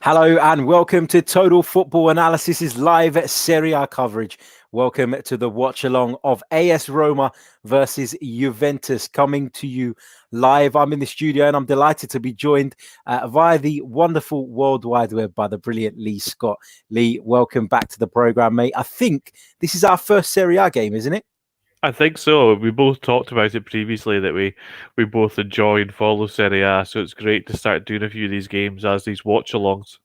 Hello and welcome to Total Football Analysis's live Serie A coverage. Welcome to the watch-along of AS Roma versus Juventus, coming to you live. I'm in the studio and I'm delighted to be joined via the wonderful World Wide Web by the brilliant Lee Scott. Lee, welcome back to the programme, mate. I think this is our first Serie A game, isn't it? I think so. We both talked about it previously that we both enjoy and follow Serie A, so it's great to start doing a few of these games as these watch-alongs.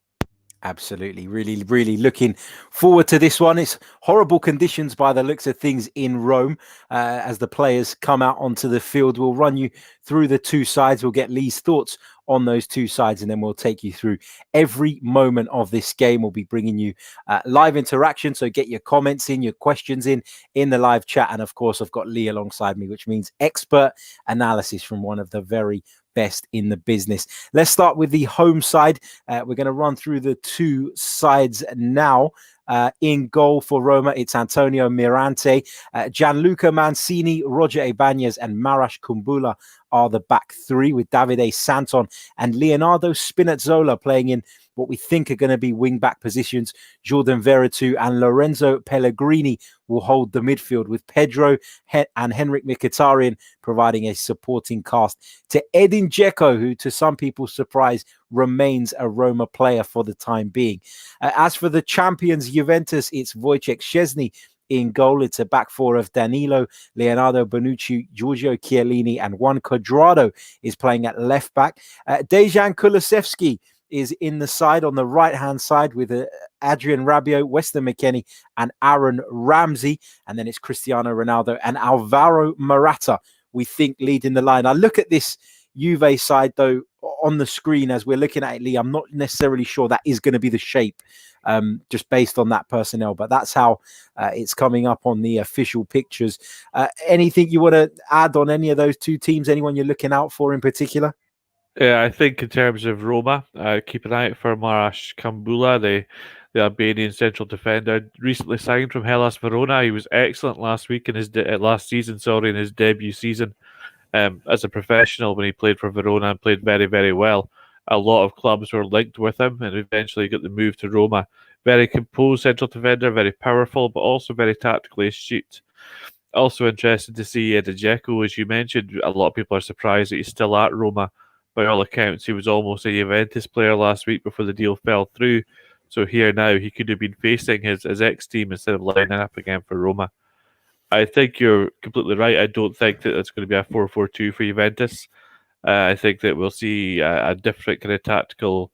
Absolutely. Really looking forward to this one. It's horrible conditions by the looks of things in Rome as the players come out onto the field. We'll run you through the two sides. We'll get Lee's thoughts on those two sides, and then we'll take you through every moment of this game. We'll be bringing you live interaction. So get your comments in, your questions in the live chat. And of course, I've got Lee alongside me, which means expert analysis from one of the very best in the business. Let's start with the home side. We're going to run through the two sides now. In goal for Roma, it's Antonio Mirante, Gianluca Mancini, Roger Ibanez, and Marash Kumbula are the back three, with Davide Santon and Leonardo Spinazzola playing in what we think are going to be wing-back positions. Jordan Veretout and Lorenzo Pellegrini will hold the midfield, with Pedro and Henrik Mkhitaryan providing a supporting cast to Edin Dzeko, who, to some people's surprise, remains a Roma player for the time being. As for the champions Juventus, it's Wojciech Szczesny in goal. It's a back four of Danilo, Leonardo Bonucci, Giorgio Chiellini, and Juan Cuadrado is playing at left back. Dejan Kulusevski is in the side on the right-hand side with Adrian Rabiot, Weston McKennie, and Aaron Ramsey. And then it's Cristiano Ronaldo and Alvaro Morata, we think, leading the line. I look at this Juve side, though, on the screen as we're looking at it, Lee. I'm not necessarily sure that is going to be the shape just based on that personnel, but that's how it's coming up on the official pictures. Anything you want to add on any of those two teams? Anyone you're looking out for in particular? Yeah, I think in terms of Roma, keep an eye out for Marash Kumbula, the Albanian central defender, recently signed from Hellas Verona. He was excellent last week in his last season, in his debut season as a professional when he played for Verona and played very well. A lot of clubs were linked with him and eventually got the move to Roma. Very composed central defender, very powerful, but also very tactically astute. Also interested to see Edin Dzeko, as you mentioned. A lot of people are surprised that he's still at Roma. By all accounts, he was almost a Juventus player last week before the deal fell through. So here now, he could have been facing his ex-team instead of lining up again for Roma. I think you're completely right. I don't think that it's going to be a 4-4-2 for Juventus. I think that we'll see a different kind of tactical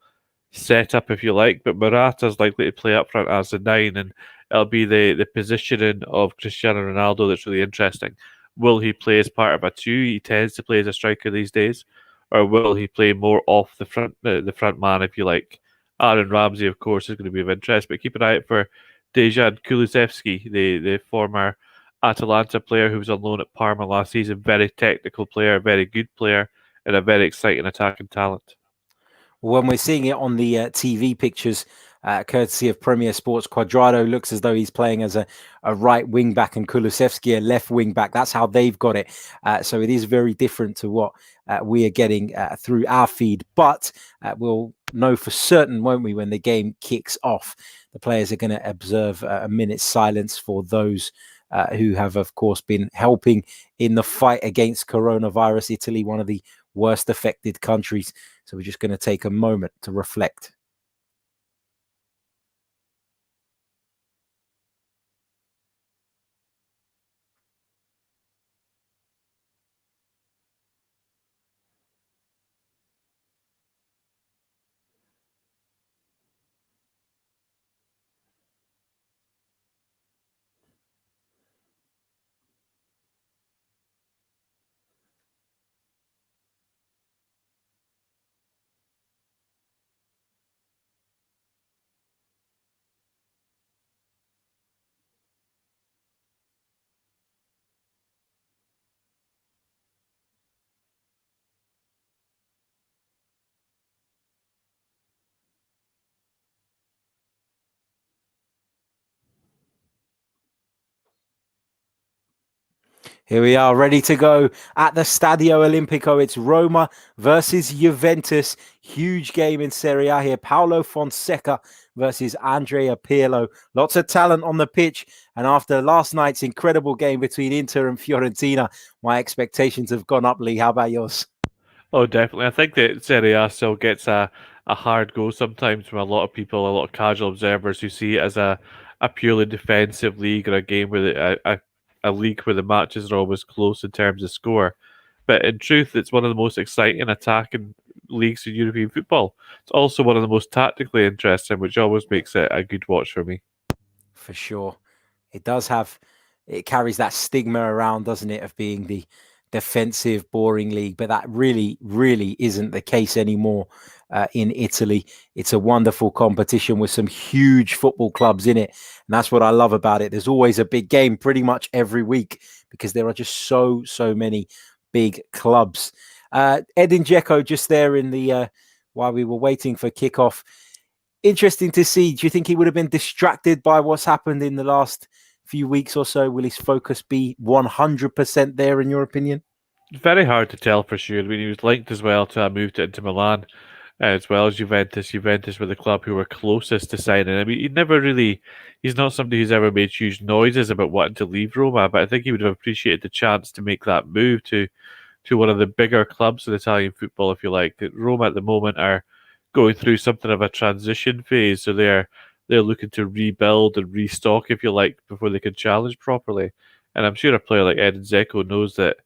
setup, if you like. But Morata's likely to play up front as the 9, and it'll be the positioning of Cristiano Ronaldo that's really interesting. Will he play as part of a 2? He tends to play as a striker these days. Or will he play more off the front man, if you like? Aaron Ramsey, of course, is going to be of interest, but keep an eye out for Dejan Kulusevski, the former Atalanta player who was on loan at Parma last season. Very technical player, very good player, and a very exciting attacking talent. When we're seeing it on the TV pictures, courtesy of Premier Sports, Cuadrado looks as though he's playing as a right wing back and Kulusevski a left wing back. That's how they've got it. So it is very different to what we are getting through our feed. But we'll know for certain, won't we, when the game kicks off? The players are going to observe a minute's silence for those who have, of course, been helping in the fight against coronavirus. Italy, one of the worst affected countries. So we're just going to take a moment to reflect. Here we are, ready to go at the Stadio Olimpico. It's Roma versus Juventus. Huge game in Serie A here. Paulo Fonseca versus Andrea Pirlo. Lots of talent on the pitch. And after last night's incredible game between Inter and Fiorentina, my expectations have gone up, Lee. How about yours? Oh, definitely. I think that Serie A still gets a hard go sometimes from a lot of people, a lot of casual observers who see it as a purely defensive league or a game where a league where the matches are always close in terms of score. But in truth, it's one of the most exciting attacking leagues in European football. It's also one of the most tactically interesting, which always makes it a good watch for me. For sure. It carries that stigma around, doesn't it, of being the defensive, boring league. But that really, really isn't the case anymore in Italy. It's a wonderful competition with some huge football clubs in it. And that's what I love about it. There's always a big game pretty much every week because there are just so many big clubs. Edin Dzeko just there in the while we were waiting for kickoff. Interesting to see. Do you think he would have been distracted by what's happened in the last few weeks or so? Will his focus be 100% there, in your opinion? Very hard to tell for sure. I mean, he was linked as well to a move to Inter Milan, as well as Juventus. Juventus were the club who were closest to signing. I mean, he's not somebody who's ever made huge noises about wanting to leave Roma, but I think he would have appreciated the chance to make that move to one of the bigger clubs in Italian football, if you like. Roma at the moment are going through something of a transition phase, so they're looking to rebuild and restock, if you like, before they can challenge properly. And I'm sure a player like Edin Dzeko knows that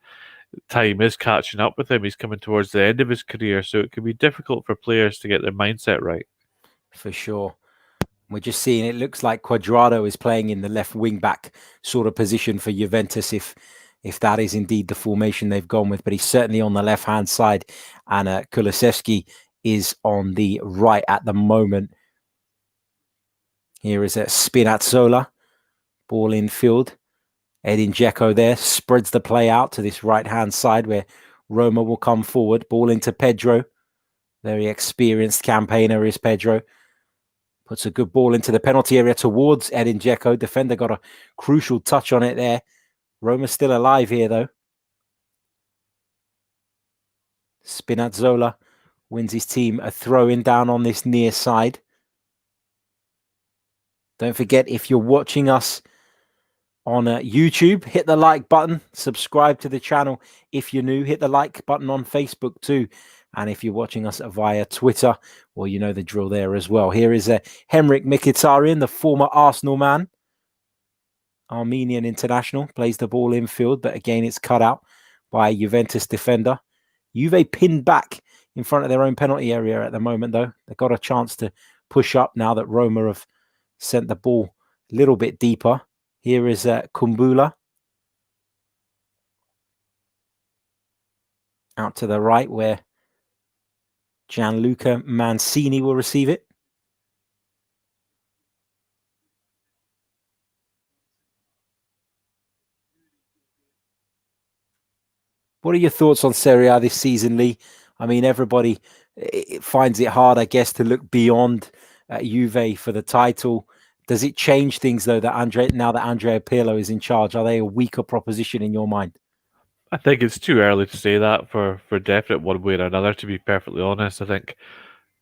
time is catching up with him. He's coming towards the end of his career, so it can be difficult for players to get their mindset right. For sure. We're just seeing it looks like Cuadrado is playing in the left wing back sort of position for Juventus if that is indeed the formation they've gone with. But he's certainly on the left-hand side, and Kulusevski is on the right at the moment. Here is a Spinazzola, ball in field. Edin Dzeko there spreads the play out to this right-hand side where Roma will come forward. Ball into Pedro. Very experienced campaigner is Pedro. Puts a good ball into the penalty area towards Edin Dzeko. Defender got a crucial touch on it there. Roma's still alive here, though. Spinazzola wins his team a throw-in down on this near side. Don't forget, if you're watching us on YouTube, hit the like button. Subscribe to the channel if you're new. Hit the like button on Facebook too. And if you're watching us via Twitter, well, you know the drill there as well. Here is Henrik Mkhitaryan, the former Arsenal man. Armenian international, plays the ball infield, but again, it's cut out by a Juventus defender. Juve pinned back in front of their own penalty area at the moment, though. They've got a chance to push up now that Roma have sent the ball a little bit deeper. Here is Kumbula. Out to the right where Gianluca Mancini will receive it. What are your thoughts on Serie A this season, Lee? I mean, everybody finds it hard, I guess, to look beyond Juve for the title. Does it change things, though, now that Andrea Pirlo is in charge? Are they a weaker proposition in your mind? I think it's too early to say that for definite one way or another, to be perfectly honest. I think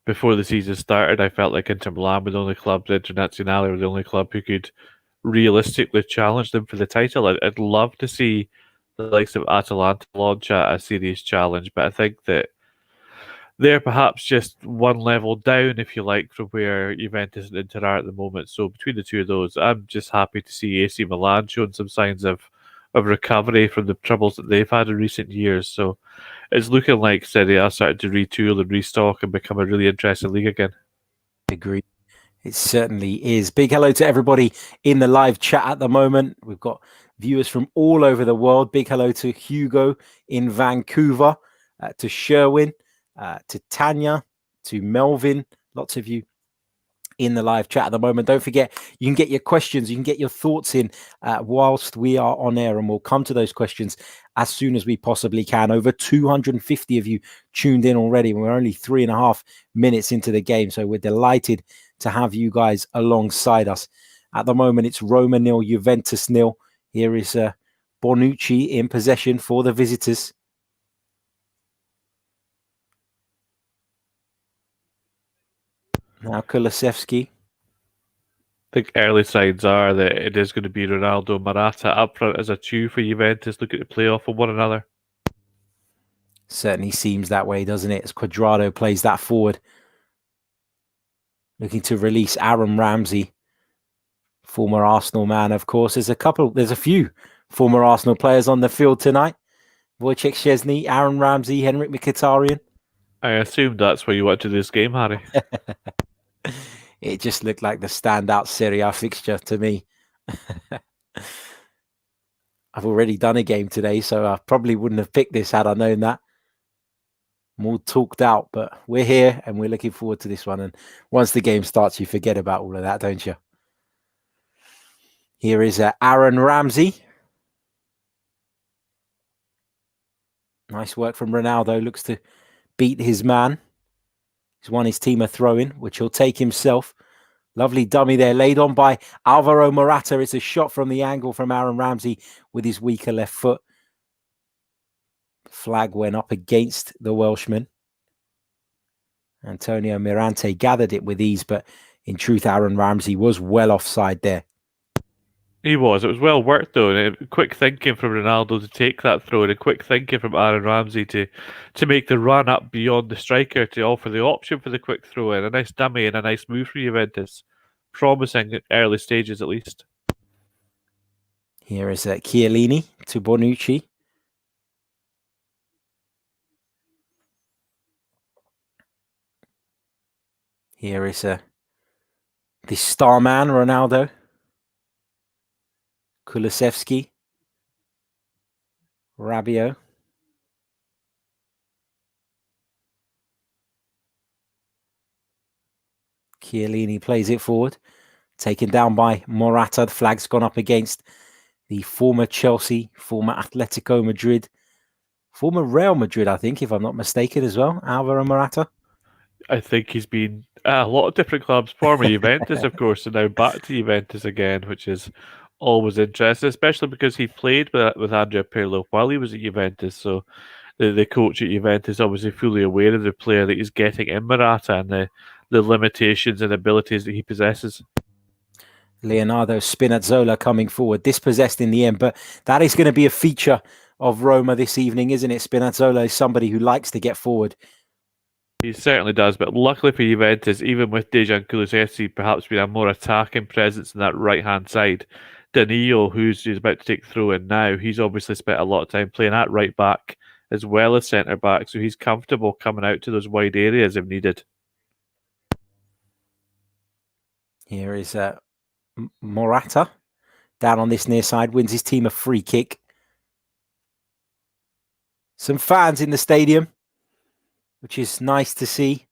before the season started, I felt like Inter Milan were the only club, the Internazionale were the only club who could realistically challenge them for the title. I'd love to see the likes of Atalanta launch a serious challenge, but I think that they're perhaps just one level down, if you like, from where Juventus and Inter are at the moment. So between the two of those, I'm just happy to see AC Milan showing some signs of recovery from the troubles that they've had in recent years. So it's looking like Serie A started to retool and restock and become a really interesting league again. Agreed. It certainly is. Big hello to everybody in the live chat at the moment. We've got viewers from all over the world. Big hello to Hugo in Vancouver, to Sherwin, to Tanya, to Melvin. Lots of you in the live chat at the moment. Don't forget, you can get your questions, you can get your thoughts in whilst we are on air, and we'll come to those questions as soon as we possibly can. Over 250 of you tuned in already. We're only 3.5 minutes into the game, so we're delighted to have you guys alongside us. At the moment, it's Roma 0, Juventus 0. Here is Bonucci in possession for the visitors. Now Kulusevski. I think early signs are that it is going to be Ronaldo Morata up front as a two for Juventus, looking to play off of one another. Certainly seems that way, doesn't it? As Cuadrado plays that forward. Looking to release Aaron Ramsey, former Arsenal man, of course. There's a few former Arsenal players on the field tonight. Wojciech Szczesny, Aaron Ramsey, Henrik Mkhitaryan. I assume that's where you went to this game, Harry. It just looked like the standout Serie A fixture to me. I've already done a game today, so I probably wouldn't have picked this had I known that. More talked out, but we're here and we're looking forward to this one. And once the game starts, you forget about all of that, don't you? Here is Aaron Ramsey. Nice work from Ronaldo. Looks to beat his man. He's won his team a throw-in, which he'll take himself. Lovely dummy there, laid on by Alvaro Morata. It's a shot from the angle from Aaron Ramsey with his weaker left foot. Flag went up against the Welshman. Antonio Mirante gathered it with ease, but in truth, Aaron Ramsey was well offside there. He was. It was well worked, though. And quick thinking from Ronaldo to take that throw, and quick thinking from Aaron Ramsey to make the run up beyond the striker to offer the option for the quick throw in. A nice dummy and a nice move for Juventus. Promising at early stages, at least. Here is Chiellini to Bonucci. Here is the star man, Ronaldo. Kulusevski. Rabiot. Chiellini plays it forward. Taken down by Morata. The flag's gone up against the former Chelsea, former Atletico Madrid, former Real Madrid, I think, if I'm not mistaken as well, Alvaro Morata. I think he's been at a lot of different clubs, former Juventus, of course, and now back to Juventus again, which is always interesting, especially because he played with Andrea Pirlo while he was at Juventus. So the coach at Juventus obviously fully aware of the player that he's getting in Morata and the limitations and abilities that he possesses. Leonardo Spinazzola coming forward, dispossessed in the end, but that is going to be a feature of Roma this evening, isn't it? Spinazzola is somebody who likes to get forward. He certainly does, but luckily for Juventus, even with Dejan Kulusevski perhaps being a more attacking presence in that right-hand side, Danilo, who's about to take throw in now, he's obviously spent a lot of time playing at right-back as well as centre-back, so he's comfortable coming out to those wide areas if needed. Here is Morata down on this near side, wins his team a free kick. Some fans in the stadium, which is nice to see.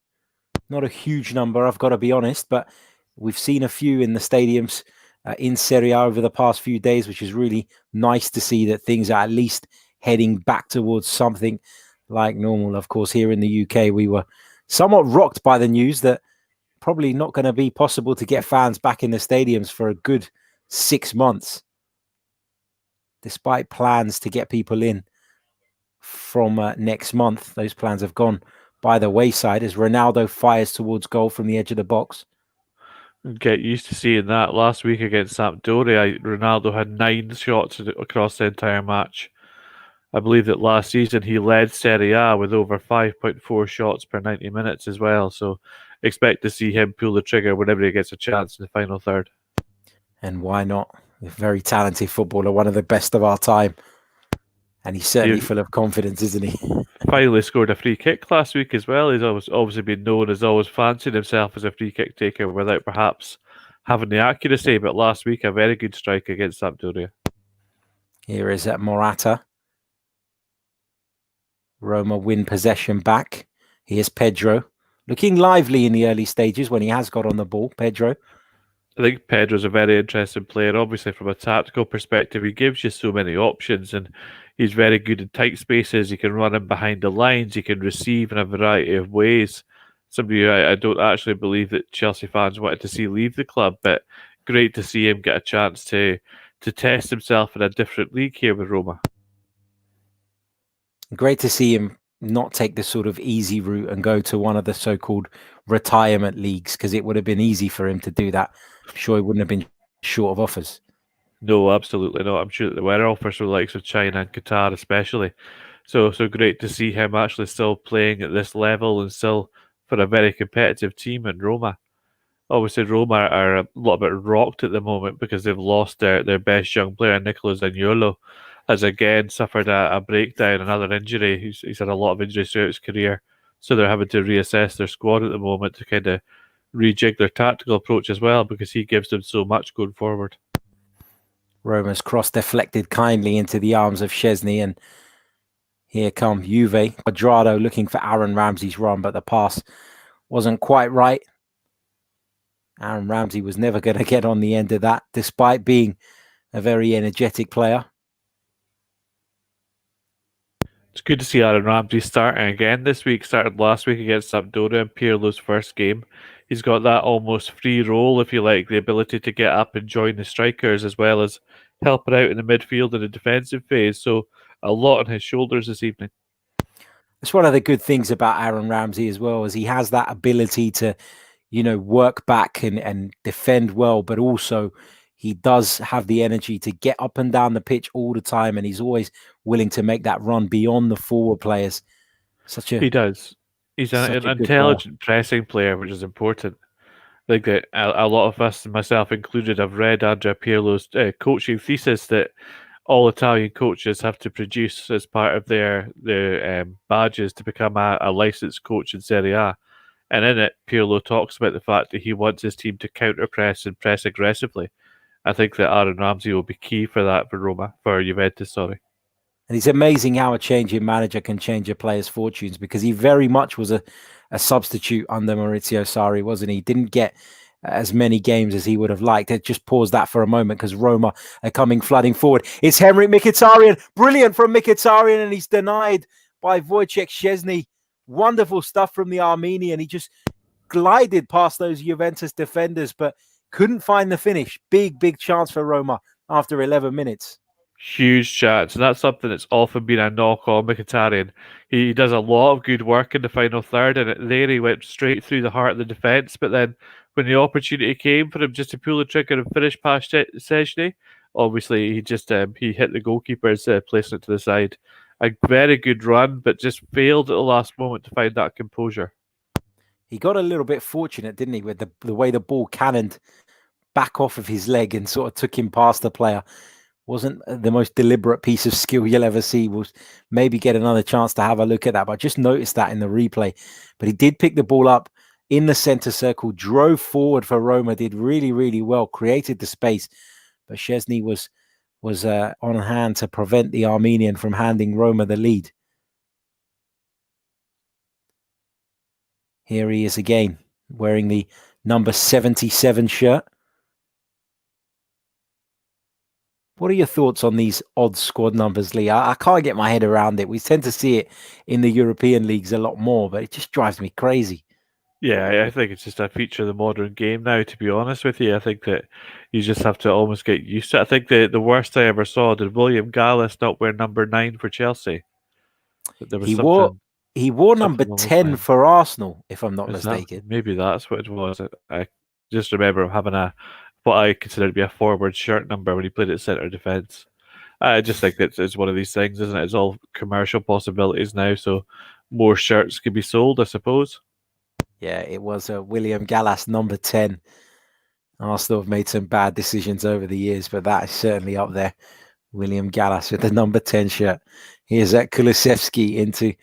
Not a huge number, I've got to be honest, but we've seen a few in the stadiums in Serie A over the past few days, which is really nice to see that things are at least heading back towards something like normal. Of course, here in the UK, we were somewhat rocked by the news that probably not going to be possible to get fans back in the stadiums for a good 6 months, despite plans to get people in from next month. Those plans have gone by the wayside as Ronaldo fires towards goal from the edge of the box. Get used to seeing that. Last week against Sampdoria, Ronaldo had 9 shots across the entire match. I believe that last season he led Serie A with over 5.4 shots per 90 minutes as well. So expect to see him pull the trigger whenever he gets a chance in the final third. And why not? A very talented footballer, one of the best of our time. And he's certainly full of confidence, isn't he? Finally scored a free kick last week as well. He's obviously been known as always fancying himself as a free kick taker without perhaps having the accuracy. But last week, a very good strike against Sampdoria. Here is Morata. Roma win possession back. Here's Pedro. Looking lively in the early stages when he has got on the ball, Pedro. I think Pedro's a very interesting player. Obviously, from a tactical perspective, he gives you so many options, and he's very good in tight spaces. He can run in behind the lines. He can receive in a variety of ways. Somebody I don't actually believe that Chelsea fans wanted to see leave the club, but great to see him get a chance to to test himself in a different league here with Roma. Great to see him not take the sort of easy route and go to one of the so-called retirement leagues, because it would have been easy for him to do that. I'm sure he wouldn't have been short of offers. No, absolutely not. I'm sure that there were offers from the likes of China and Qatar especially. So great to see him actually still playing at this level and still for a very competitive team in Roma. Obviously, Roma are a little bit rocked at the moment because they've lost their best young player, Nicolas Zaniolo, has again suffered a breakdown, another injury. He's had a lot of injuries throughout his career. So they're having to reassess their squad at the moment to kind of rejig their tactical approach as well, because he gives them so much going forward. Roma's cross deflected kindly into the arms of Szczesny, and here come Juve. Quadrado looking for Aaron Ramsey's run, but the pass wasn't quite right. Aaron Ramsey was never going to get on the end of that, despite being a very energetic player. It's good to see Aaron Ramsey starting again this week. Started last week against Sampdoria in Pirlo's first game. He's got that almost free role, if you like, the ability to get up and join the strikers as well as helping out in the midfield in the defensive phase. So a lot on his shoulders this evening. It's one of the good things about Aaron Ramsey as well, is he has that ability to, work back and defend well, but also he does have the energy to get up and down the pitch all the time, and he's always willing to make that run beyond the forward players. He does. He's an intelligent pressing player, which is important. I think that a lot of us, myself included, have read Andrea Pirlo's coaching thesis that all Italian coaches have to produce as part of their badges to become a licensed coach in Serie A. And in it, Pirlo talks about the fact that he wants his team to counter-press and press aggressively. I think that Aaron Ramsey will be key for that for Juventus, sorry. And it's amazing how a changing manager can change a player's fortunes, because he very much was a substitute under Maurizio Sarri, wasn't he? Didn't get as many games as he would have liked. Just pause that for a moment, because Roma are coming flooding forward. It's Henrik Mkhitaryan. Brilliant from Mkhitaryan, and he's denied by Wojciech Szczesny. Wonderful stuff from the Armenian. He just glided past those Juventus defenders, but couldn't find the finish. Big chance for Roma after 11 minutes. Huge chance, and that's something that's often been a knock on Mkhitaryan. He does a lot of good work in the final third, and there he went straight through the heart of the defence. But then when the opportunity came for him just to pull the trigger and finish past Szczesny, obviously he just he hit the goalkeeper's placing it to the side. A very good run, but just failed at the last moment to find that composure. He got a little bit fortunate, didn't he, with the way the ball cannoned back off of his leg and sort of took him past the player. Wasn't the most deliberate piece of skill you'll ever see. We'll maybe get another chance to have a look at that, but I just noticed that in the replay. But he did pick the ball up in the center circle, drove forward for Roma, did really well, created the space. But Szczesny was on hand to prevent the Armenian from handing Roma the lead. Here he is again, wearing the number 77 shirt. What are your thoughts on these odd squad numbers, Lee? I can't get my head around it. We tend to see it in the European leagues a lot more, but it just drives me crazy. Yeah, I think it's just a feature of the modern game now, to be honest with you. I think that you just have to almost get used to it. I think the worst I ever saw, did William Gallas not wear number 9 for Chelsea? There was he wore number 10 for Arsenal, if I'm not mistaken. Maybe that's what it was. I just remember him having what I consider to be a forward shirt number when he played at centre defence. I just think that it's one of these things, isn't it? It's all commercial possibilities now, so more shirts could be sold, I suppose. Yeah, it was a William Gallas number 10. Arsenal have made some bad decisions over the years, but that is certainly up there. William Gallas with the number 10 shirt. Here's Kulusevski into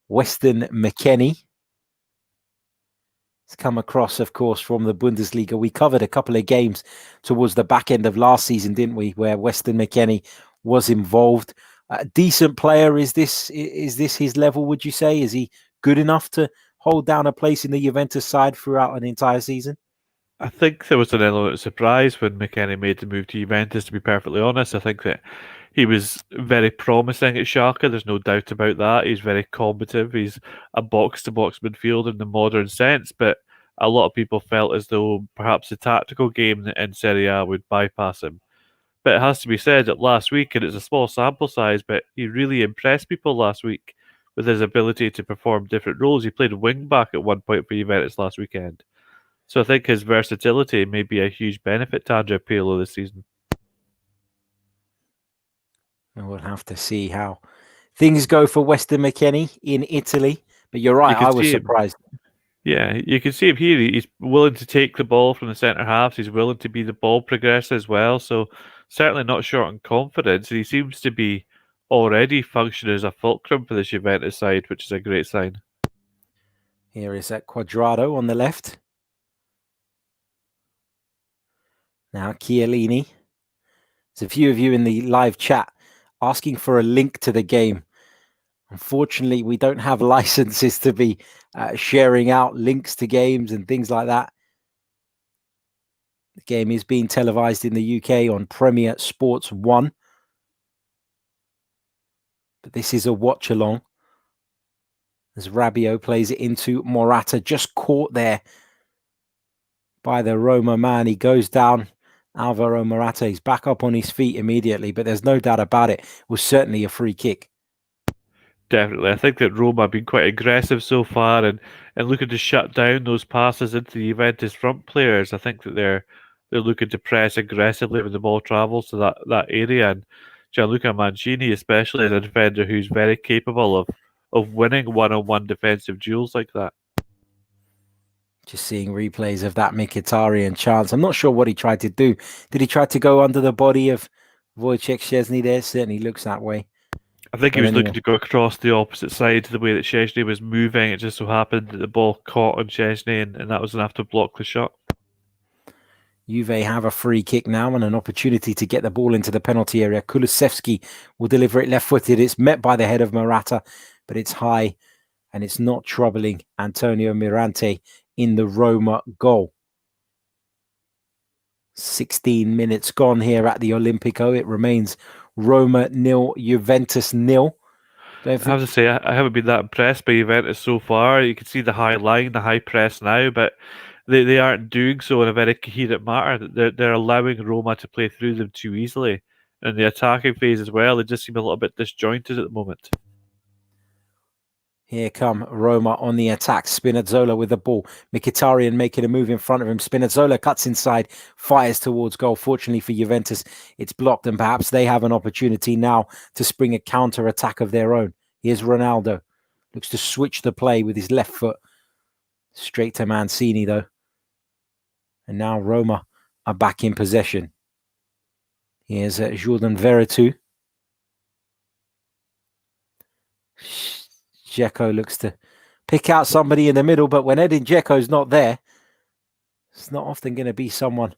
Weston McKennie. It's come across, of course, from the Bundesliga. We covered a couple of games towards the back end of last season, didn't we, where Weston McKennie was involved. A decent player. Is this his level, would you say? Is he good enough to hold down a place in the Juventus side throughout an entire season? I think there was an element of surprise when McKennie made the move to Juventus, to be perfectly honest. I think that he was very promising at Schalke, there's no doubt about that. He's very combative. He's a box-to-box midfielder in the modern sense, but a lot of people felt as though perhaps the tactical game in Serie A would bypass him. But it has to be said that last week, and it's a small sample size, but he really impressed people last week with his ability to perform different roles. He played wing back at one point for Juventus last weekend. So I think his versatility may be a huge benefit to Andrea Pirlo this season. And we'll have to see how things go for Weston McKennie in Italy. But you're right, I was surprised. Yeah, you can see him here. He's willing to take the ball from the centre halves. He's willing to be the ball progressor as well. So certainly not short on confidence. He seems to be already functioning as a fulcrum for the Juventus side, which is a great sign. Here is that Quadrado on the left. Now Chiellini. There's a few of you in the live chat asking for a link to the game. Unfortunately, we don't have licenses to be sharing out links to games and things like that. The game is being televised in the UK on Premier Sports 1. But this is a watch-along. As Rabiot plays it into Morata, just caught there by the Roma man. He goes down. Alvaro Morata is back up on his feet immediately, but there's no doubt about it. It was certainly a free kick. Definitely. I think that Roma have been quite aggressive so far and looking to shut down those passes into the Juventus front players. I think that they're looking to press aggressively when the ball travels to that area. And Gianluca Mancini especially is a defender who's very capable of winning one-on-one defensive duels like that. Just seeing replays of that Mkhitaryan chance. I'm not sure what he tried to do. Did he try to go under the body of Wojciech Szczesny there? Certainly looks that way. I think he was looking to go across the opposite side to the way that Szczesny was moving. It just so happened that the ball caught on Szczesny and that was enough to block the shot. Juve have a free kick now and an opportunity to get the ball into the penalty area. Kulusevski will deliver it left-footed. It's met by the head of Morata, but it's high and it's not troubling Antonio Mirante in the Roma goal. 16 minutes gone here at the Olimpico. It remains Roma 0, Juventus 0. I have to say, I haven't been that impressed by Juventus so far. You can see the high line, the high press now, but they aren't doing so in a very coherent manner. They're allowing Roma to play through them too easily. And the attacking phase as well, they just seem a little bit disjointed at the moment. Here come Roma on the attack. Spinazzola with the ball. Mkhitaryan making a move in front of him. Spinazzola cuts inside, fires towards goal. Fortunately for Juventus, it's blocked, and perhaps they have an opportunity now to spring a counter-attack of their own. Here's Ronaldo. Looks to switch the play with his left foot. Straight to Mancini, though. And now Roma are back in possession. Here's Jordan Veretout. Dzeko looks to pick out somebody in the middle, but when Edin Dzeko's not there, it's not often going to be someone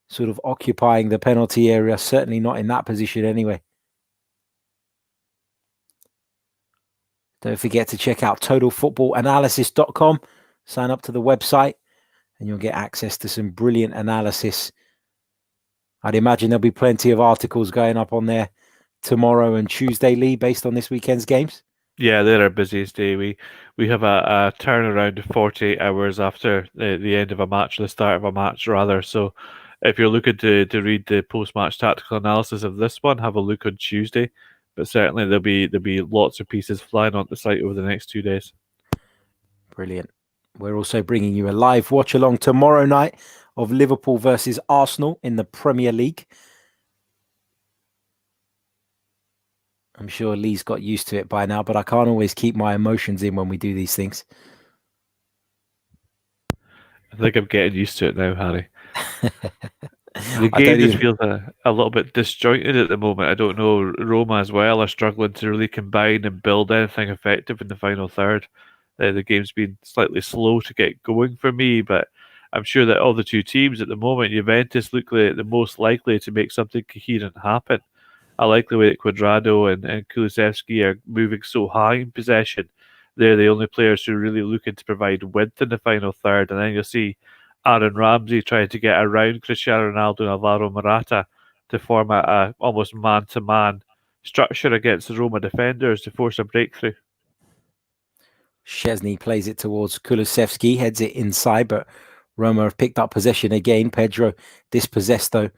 sort of occupying the penalty area, certainly not in that position anyway. Don't forget to check out totalfootballanalysis.com. Sign up to the website and you'll get access to some brilliant analysis. I'd imagine there'll be plenty of articles going up on there tomorrow and Tuesday, Lee, based on this weekend's games. Yeah, they're our busiest day. We have a turnaround of 48 hours after the end of a match, the start of a match rather. So if you're looking to read the post-match tactical analysis of this one, have a look on Tuesday. But certainly there'll be lots of pieces flying on the site over the next 2 days. Brilliant. We're also bringing you a live watch-along tomorrow night of Liverpool versus Arsenal in the Premier League. I'm sure Lee's got used to it by now, but I can't always keep my emotions in when we do these things. I think I'm getting used to it now, Harry. The game just feels a little bit disjointed at the moment. I don't know, Roma as well are struggling to really combine and build anything effective in the final third. The game's been slightly slow to get going for me, but I'm sure that all the two teams at the moment, Juventus look like the most likely to make something coherent happen. I like the way that Quadrado and Kulusevski are moving so high in possession. They're the only players who are really looking to provide width in the final third. And then you'll see Aaron Ramsey trying to get around Cristiano Ronaldo and Alvaro Morata to form a almost man-to-man structure against the Roma defenders to force a breakthrough. Szczesny plays it towards Kulusevski, heads it inside, but Roma have picked up possession again. Pedro dispossessed, though,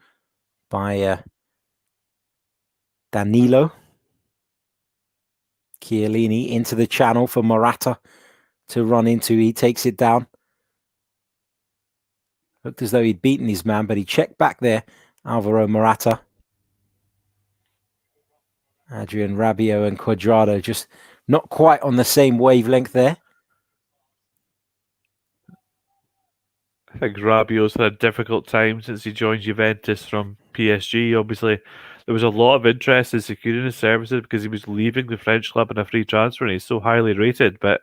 by Danilo. Chiellini into the channel for Morata to run into. He takes it down. Looked as though he'd beaten his man, but he checked back there. Alvaro Morata. Adrian Rabiot and Cuadrado just not quite on the same wavelength there. I think Rabiot's had a difficult time since he joined Juventus from PSG. Obviously, there was a lot of interest in securing his services because he was leaving the French club on a free transfer and he's so highly rated. But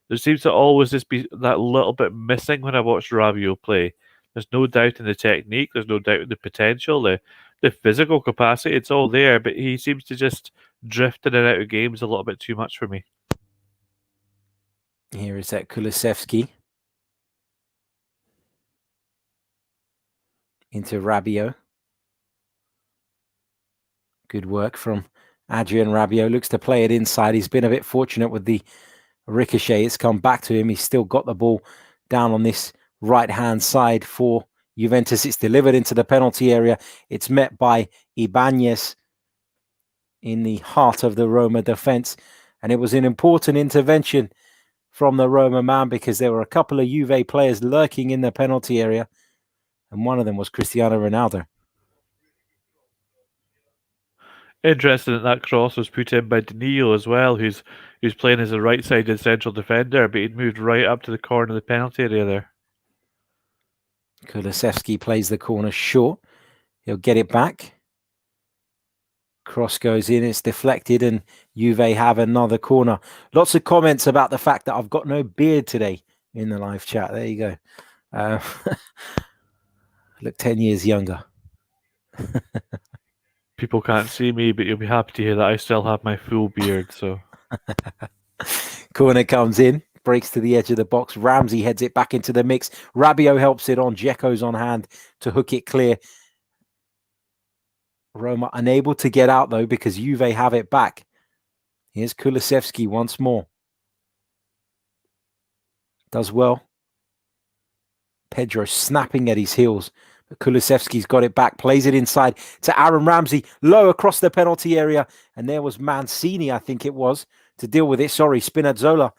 there seems to always just be that little bit missing when I watch Rabiot play. There's no doubt in the technique. There's no doubt in the potential, the physical capacity. It's all there, but he seems to just drift in and out of games a little bit too much for me. Here is that Kulusevski. Into Rabiot. Good work from Adrian Rabiot. Looks to play it inside. He's been a bit fortunate with the ricochet. It's come back to him. He's still got the ball down on this right-hand side for Juventus. It's delivered into the penalty area. It's met by Ibanez in the heart of the Roma defense. And it was an important intervention from the Roma man because there were a couple of Juve players lurking in the penalty area. And one of them was Cristiano Ronaldo. Interesting that cross was put in by Danilo as well, who's playing as a right-sided central defender, but he'd moved right up to the corner of the penalty area there. Kulusevski plays the corner short. He'll get it back. Cross goes in, it's deflected, and Juve have another corner. Lots of comments about the fact that I've got no beard today in the live chat. There you go. Look 10 years younger. People can't see me, but you'll be happy to hear that I still have my full beard. So, corner comes in, breaks to the edge of the box. Ramsey heads it back into the mix. Rabiot helps it on. Dzeko's on hand to hook it clear. Roma unable to get out though because Juve have it back. Here's Kulusevski once more. Does well. Pedro snapping at his heels. But Kulusevski's got it back. Plays it inside to Aaron Ramsey. Low across the penalty area. And there was Mancini, I think it was, to deal with it. Sorry, Spinazzola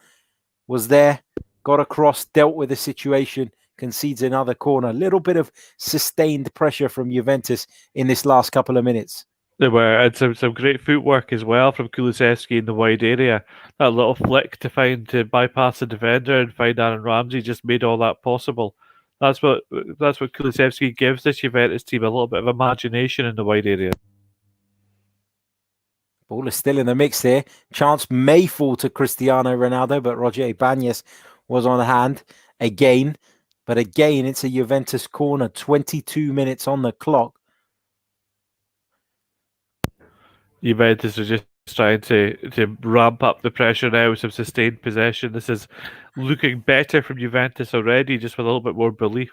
was there. Got across, dealt with the situation. Concedes another corner. A little bit of sustained pressure from Juventus in this last couple of minutes. There were, and some great footwork as well from Kulusevski in the wide area. That little flick to bypass the defender and find Aaron Ramsey just made all that possible. That's what Kulusevski gives this Juventus team, a little bit of imagination in the wide area. Ball is still in the mix there. Chance may fall to Cristiano Ronaldo, but Roger Ibanez was on hand again. But again, it's a Juventus corner. 22 minutes on the clock. Juventus are just trying to ramp up the pressure now with some sustained possession. This is looking better from Juventus already, just with a little bit more belief.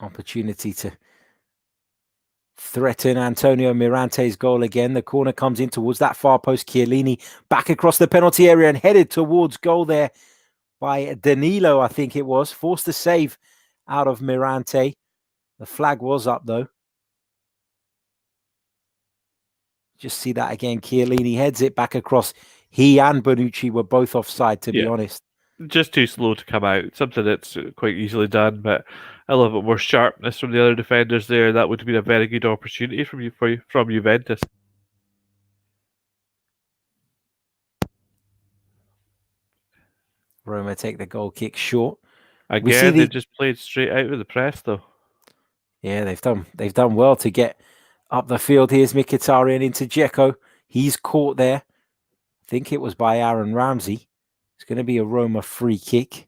Opportunity to threaten Antonio Mirante's goal again. The corner comes in towards that far post. Chiellini back across the penalty area and headed towards goal there by Danilo, I think it was. Forced a save out of Mirante. The flag was up though. Just see that again. Chiellini heads it back across. He and Bonucci were both offside, to be honest. Just too slow to come out. Something that's quite easily done, but a little bit more sharpness from the other defenders there. That would have been a very good opportunity from Juventus. Roma take the goal kick short. Again, they just played straight out of the press, though. Yeah, they've done well to get up the field. Here's Mkhitaryan into Dzeko. He's caught there. I think it was by Aaron Ramsey. It's going to be a Roma free kick.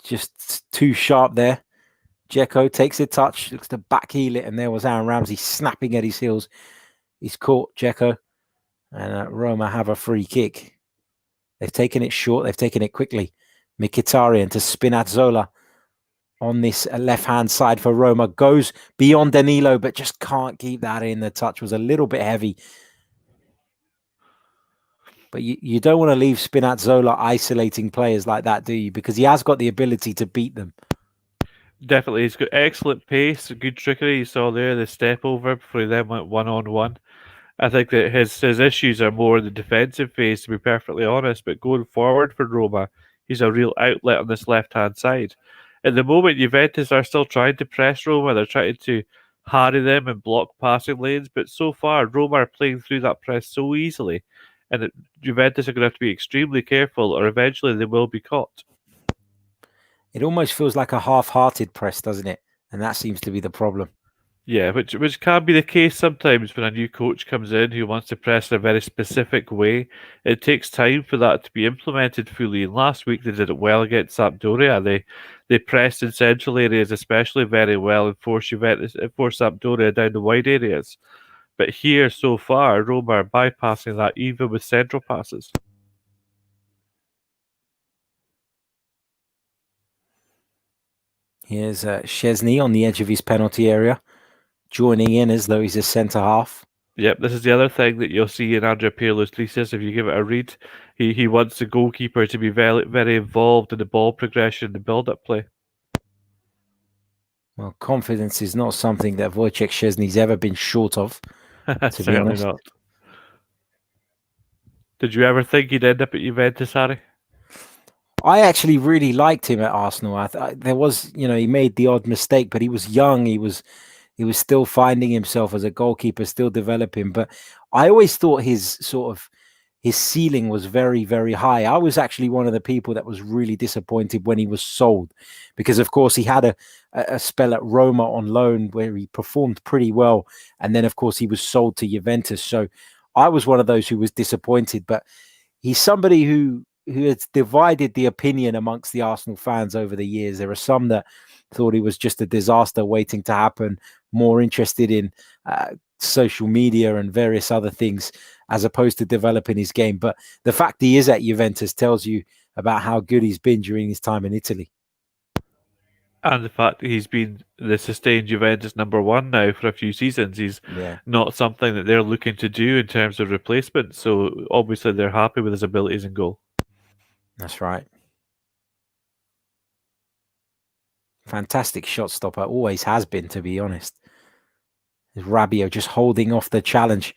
Just too sharp there. Dzeko takes a touch, looks to backheel it, and there was Aaron Ramsey snapping at his heels. He's caught Dzeko, and Roma have a free kick. They've taken it short. They've taken it quickly. Mkhitaryan to Spinazzola on this left-hand side for Roma. Goes beyond Danilo, but just can't keep that in. The touch was a little bit heavy. But you don't want to leave Spinazzola isolating players like that, do you? Because he has got the ability to beat them. Definitely, he's got excellent pace, good trickery. You saw there the step over before he then went 1-on-1. I think that his issues are more in the defensive phase, to be perfectly honest. But going forward for Roma, he's a real outlet on this left hand side. At the moment, Juventus are still trying to press Roma. They're trying to harry them and block passing lanes. But so far, Roma are playing through that press so easily, and that Juventus are going to have to be extremely careful, or eventually they will be caught. It almost feels like a half-hearted press, doesn't it? And that seems to be the problem. Yeah, which can be the case sometimes when a new coach comes in who wants to press in a very specific way. It takes time for that to be implemented fully. And last week they did it well against Sampdoria. They pressed in central areas especially very well and forced Sampdoria down the wide areas. But here so far, Roma are bypassing that even with central passes. Here's Szczesny on the edge of his penalty area, joining in as though he's a centre-half. Yep, this is the other thing that you'll see in Andrea Pirlo's thesis. If you give it a read, he wants the goalkeeper to be very, very involved in the ball progression, the build-up play. Well, confidence is not something that Wojciech Szczesny's ever been short of, to be honest. Not. Did you ever think he'd end up at Juventus, Harry? I actually really liked him at Arsenal. There was, he made the odd mistake, but he was young. He was still finding himself as a goalkeeper, still developing. But I always thought his ceiling was very, very high. I was actually one of the people that was really disappointed when he was sold, because of course he had a spell at Roma on loan where he performed pretty well, and then of course he was sold to Juventus. So I was one of those who was disappointed. But he's somebody who has divided the opinion amongst the Arsenal fans over the years. There are some that thought he was just a disaster waiting to happen, more interested in social media and various other things as opposed to developing his game. But the fact he is at Juventus tells you about how good he's been during his time in Italy. And the fact that he's been the sustained Juventus #1 now for a few seasons. He's not something that they're looking to do in terms of replacement. So obviously they're happy with his abilities in goal. That's right. Fantastic shot stopper. Always has been, to be honest. Rabiot just holding off the challenge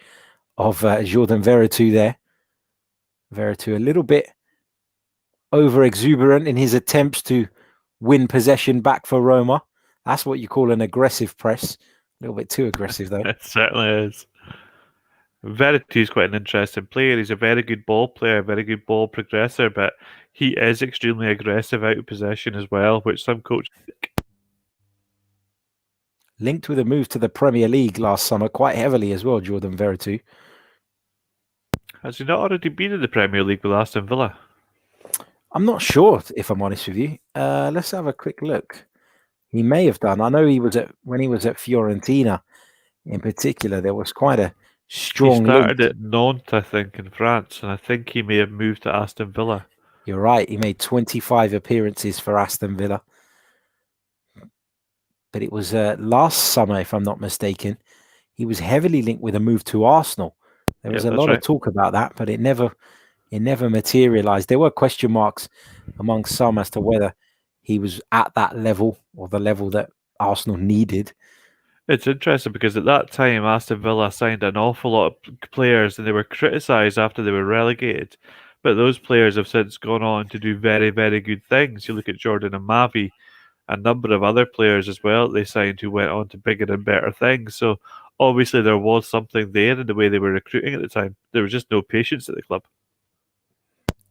of Jordan Veretout there. Veretout a little bit over exuberant in his attempts to win possession back for Roma. That's what you call an aggressive press. A little bit too aggressive, though. It certainly is. Veretou's quite an interesting player. He's a very good ball player, a very good ball progressor, but he is extremely aggressive out of possession as well, which some coaches linked with a move to the Premier League last summer quite heavily as well, Jordan Veretout. Has he not already been in the Premier League with Aston Villa? I'm not sure, if I'm honest with you. Let's have a quick look. He may have done. I know when he was at Fiorentina in particular, there was quite a strong He started link. at Nantes, I think, in France, and I think he may have moved to Aston Villa. You're right. He made 25 appearances for Aston Villa. But it was last summer, if I'm not mistaken, he was heavily linked with a move to Arsenal. There was a lot of talk about that, but it never materialized. There were question marks among some as to whether he was at that level or the level that Arsenal needed. It's interesting because at that time, Aston Villa signed an awful lot of players and they were criticised after they were relegated. But those players have since gone on to do very, very good things. You look at Jordan and Mavi, a number of other players as well they signed who went on to bigger and better things. So obviously there was something there in the way they were recruiting at the time. There was just no patience at the club.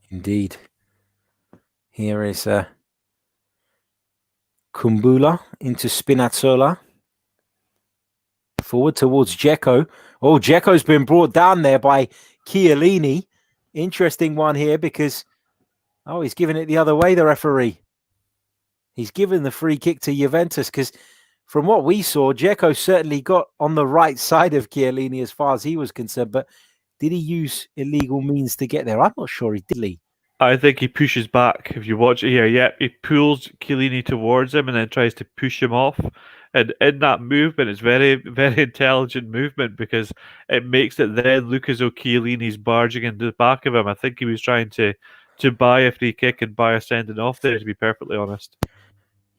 Indeed. Here is Kumbula into Spinazzola. Forward towards Dzeko. Oh, Dzeko's been brought down there by Chiellini. Interesting one here because, he's giving it the other way, the referee. He's given the free kick to Juventus because from what we saw, Dzeko certainly got on the right side of Chiellini as far as he was concerned. But did he use illegal means to get there? I'm not sure he did. I think he pushes back. If you watch it here, he pulls Chiellini towards him and then tries to push him off. And in that movement, it's very, very intelligent movement because it makes it then look as though Chiellini's barging into the back of him. I think he was trying to buy a free kick and buy a sending off there, to be perfectly honest.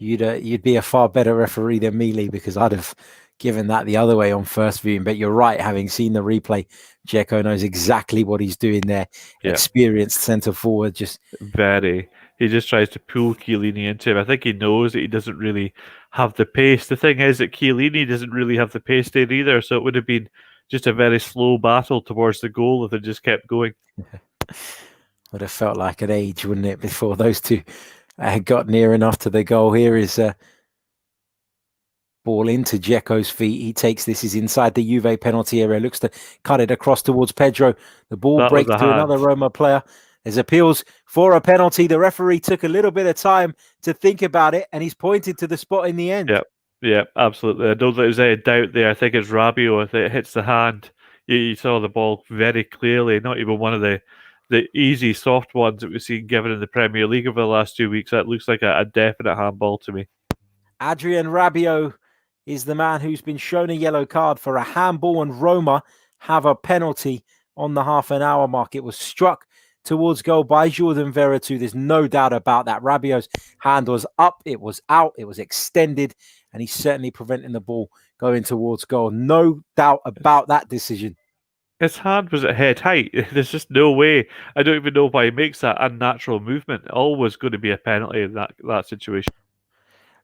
you'd be a far better referee than me, Lee, because I'd have given that the other way on first viewing. But you're right, having seen the replay, Dzeko knows exactly what he's doing there. Yeah. Experienced centre forward, just Very. He just tries to pull Chiellini into him. I think he knows that he doesn't really have the pace. The thing is that Chiellini doesn't really have the pace there either, so it would have been just a very slow battle towards the goal if it just kept going. would have felt like an age, wouldn't it, before those two got near enough to the goal. Here is ball into Dzeko's feet. He takes this. He's inside the Juve penalty area. Looks to cut it across towards Pedro. The ball breaks to another Roma player. There's appeals for a penalty. The referee took a little bit of time to think about it, and he's pointed to the spot in the end. Yeah, absolutely. I don't think there's any doubt there. I think it's Rabiot. If it hits the hand, you saw the ball very clearly. Not even one of the easy, soft ones that we've seen given in the Premier League over the last 2 weeks. That looks like a definite handball to me. Adrien Rabiot is the man who's been shown a yellow card for a handball, and Roma have a penalty on the half-an-hour mark. It was struck towards goal by Jordan Veretout. There's no doubt about that. Rabiot's hand was up, it was out, it was extended, and he's certainly preventing the ball going towards goal. No doubt about that decision. His hand was at head height. There's just no way. I don't even know why he makes that unnatural movement. Always going to be a penalty in that situation.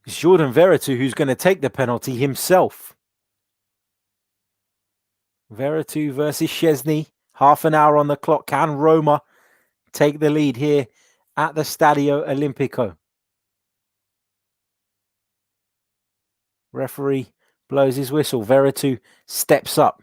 It's Jordan Veretout who's going to take the penalty himself. Veretout versus Szczesny. Half an hour on the clock. Can Roma take the lead here at the Stadio Olimpico? Referee blows his whistle. Veretout steps up.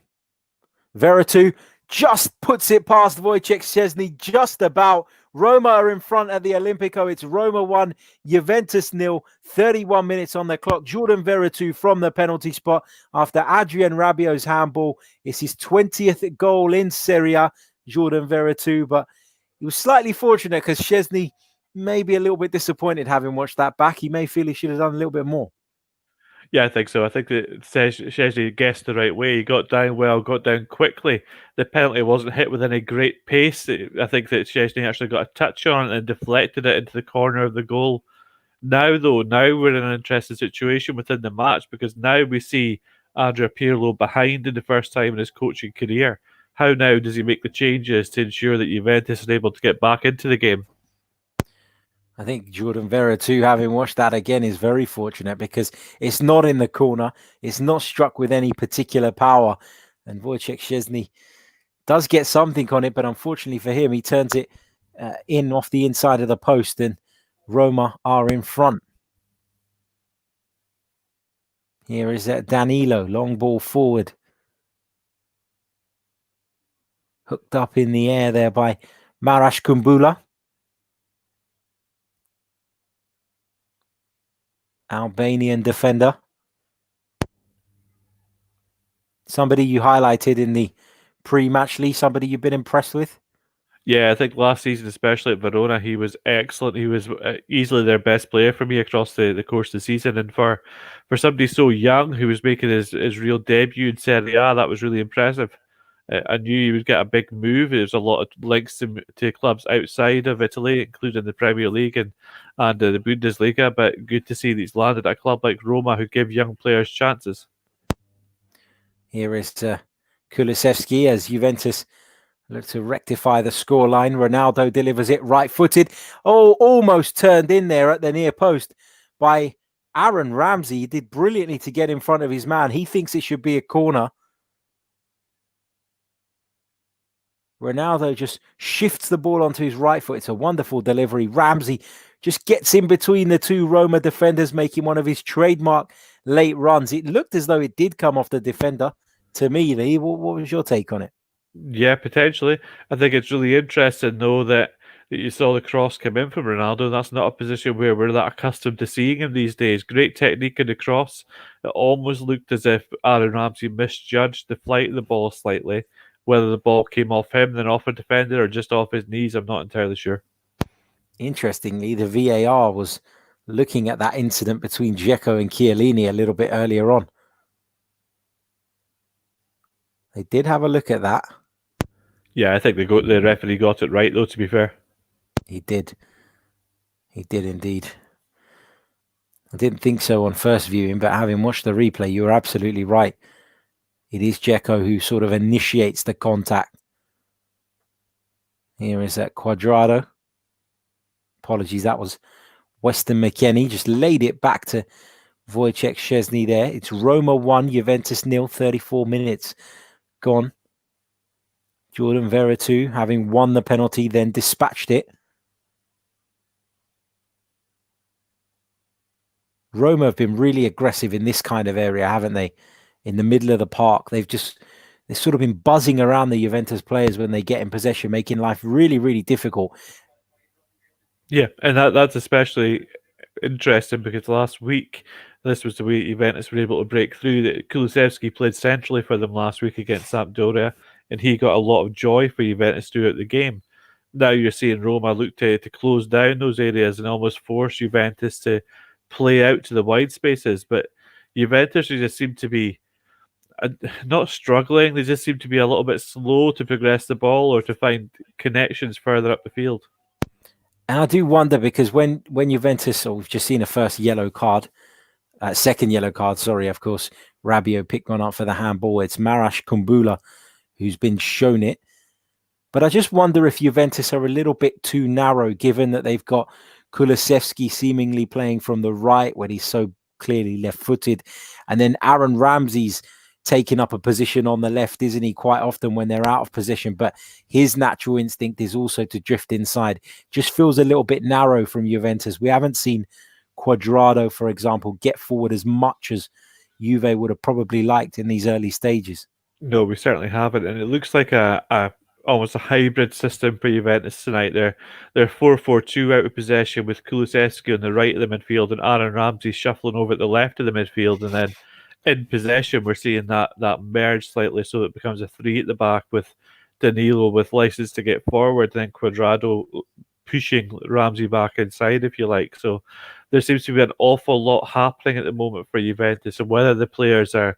Veretout just puts it past Wojciech Szczesny, just about. Roma are in front at the Olimpico. It's Roma 1, Juventus 0, 31 minutes on the clock. Jordan Veretout from the penalty spot after Adrien Rabiot's handball. It's his 20th goal in Serie A, Jordan Veretout, but he was slightly fortunate because Szczesny may be a little bit disappointed having watched that back. He may feel he should have done a little bit more. Yeah, I think so. I think that Szczesny guessed the right way. He got down well, got down quickly. The penalty wasn't hit with any great pace. I think that Szczesny actually got a touch on it and deflected it into the corner of the goal. Now, though, we're in an interesting situation within the match because now we see Andrea Pirlo behind in the first time in his coaching career. How now does he make the changes to ensure that Juventus are able to get back into the game? I think Jordan Veretout, having watched that again, is very fortunate because it's not in the corner. It's not struck with any particular power. And Wojciech Szczesny does get something on it, but unfortunately for him, he turns it in off the inside of the post, and Roma are in front. Here is Danilo, long ball forward. Hooked up in the air there by Marash Kumbula. Albanian defender. Somebody you highlighted in the pre-match, Lee, somebody you've been impressed with? Yeah, I think last season, especially at Verona, he was excellent. He was easily their best player for me across the course of the season. And for somebody so young who was making his real debut in Serie A, that was really impressive. I knew he would get a big move. There's a lot of links to clubs outside of Italy, including the Premier League and the Bundesliga. But good to see that he's landed at a club like Roma who give young players chances. Here is Kulusevski as Juventus look to rectify the scoreline. Ronaldo delivers it right-footed. Oh, almost turned in there at the near post by Aaron Ramsey. He did brilliantly to get in front of his man. He thinks it should be a corner. Ronaldo just shifts the ball onto his right foot. It's a wonderful delivery. Ramsey just gets in between the two Roma defenders, making one of his trademark late runs. It looked as though it did come off the defender to me, Lee. What was your take on it? Yeah, potentially. I think it's really interesting, though, that you saw the cross come in from Ronaldo. That's not a position where we're that accustomed to seeing him these days. Great technique in the cross. It almost looked as if Aaron Ramsey misjudged the flight of the ball slightly. Whether the ball came off him, then off a defender, or just off his knees, I'm not entirely sure. Interestingly, the VAR was looking at that incident between Dzeko and Chiellini a little bit earlier on. They did have a look at that. Yeah, I think the referee got it right, though, to be fair. He did. He did indeed. I didn't think so on first viewing, but having watched the replay, you're absolutely right. It is Dzeko who sort of initiates the contact. Here is that Cuadrado. Apologies, that was Weston McKennie. Just laid it back to Wojciech Szczesny there. It's Roma 1, Juventus 0, 34 minutes gone. Jordan Veretout, having won the penalty, then dispatched it. Roma have been really aggressive in this kind of area, haven't they? In the middle of the park. They've sort of been buzzing around the Juventus players when they get in possession, making life really, really difficult. Yeah, and that's especially interesting because last week, this was the way Juventus were able to break through. That Kulusevski played centrally for them last week against Sampdoria, and he got a lot of joy for Juventus throughout the game. Now you're seeing Roma look to close down those areas and almost force Juventus to play out to the wide spaces. But Juventus just seem to be not struggling. They just seem to be a little bit slow to progress the ball or to find connections further up the field. And I do wonder because when Juventus, or we've just seen a first yellow card, second yellow card, sorry, of course, Rabiot picked one up for the handball. It's Marash Kumbula who's been shown it. But I just wonder if Juventus are a little bit too narrow, given that they've got Kulusevski seemingly playing from the right when he's so clearly left-footed. And then Aaron Ramsey's taking up a position on the left, isn't he, quite often when they're out of position? But his natural instinct is also to drift inside. Just feels a little bit narrow from Juventus. We haven't seen Cuadrado, for example, get forward as much as Juve would have probably liked in these early stages. No, we certainly haven't. And it looks like a almost a hybrid system for Juventus tonight. They're 4-4-2 out of possession with Kulusevski on the right of the midfield and Aaron Ramsey shuffling over at the left of the midfield, and then in possession we're seeing that merge slightly so it becomes a 3 at the back with Danilo with license to get forward, then Cuadrado pushing Ramsey back inside, if you like. So there seems to be an awful lot happening at the moment for Juventus, and whether the players are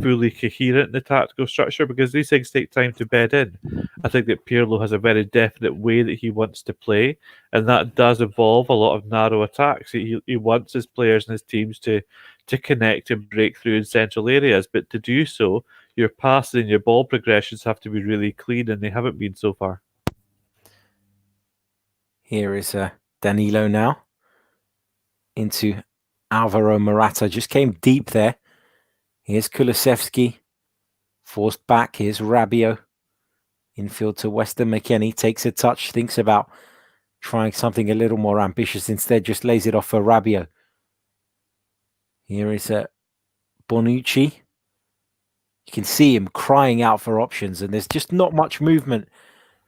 fully coherent in the tactical structure, because these things take time to bed in. I think that Pirlo has a very definite way that he wants to play, and that does involve a lot of narrow attacks. He wants his players and his teams to connect and break through in central areas, but to do so, your passing and your ball progressions have to be really clean, and they haven't been so far. Here is Danilo now into Alvaro Morata. Just came deep there. Here's Kulusevski, forced back. Here's Rabiot, infield to Weston McKennie, takes a touch, thinks about trying something a little more ambitious. Instead, just lays it off for Rabiot. Here is Bonucci. You can see him crying out for options, and there's just not much movement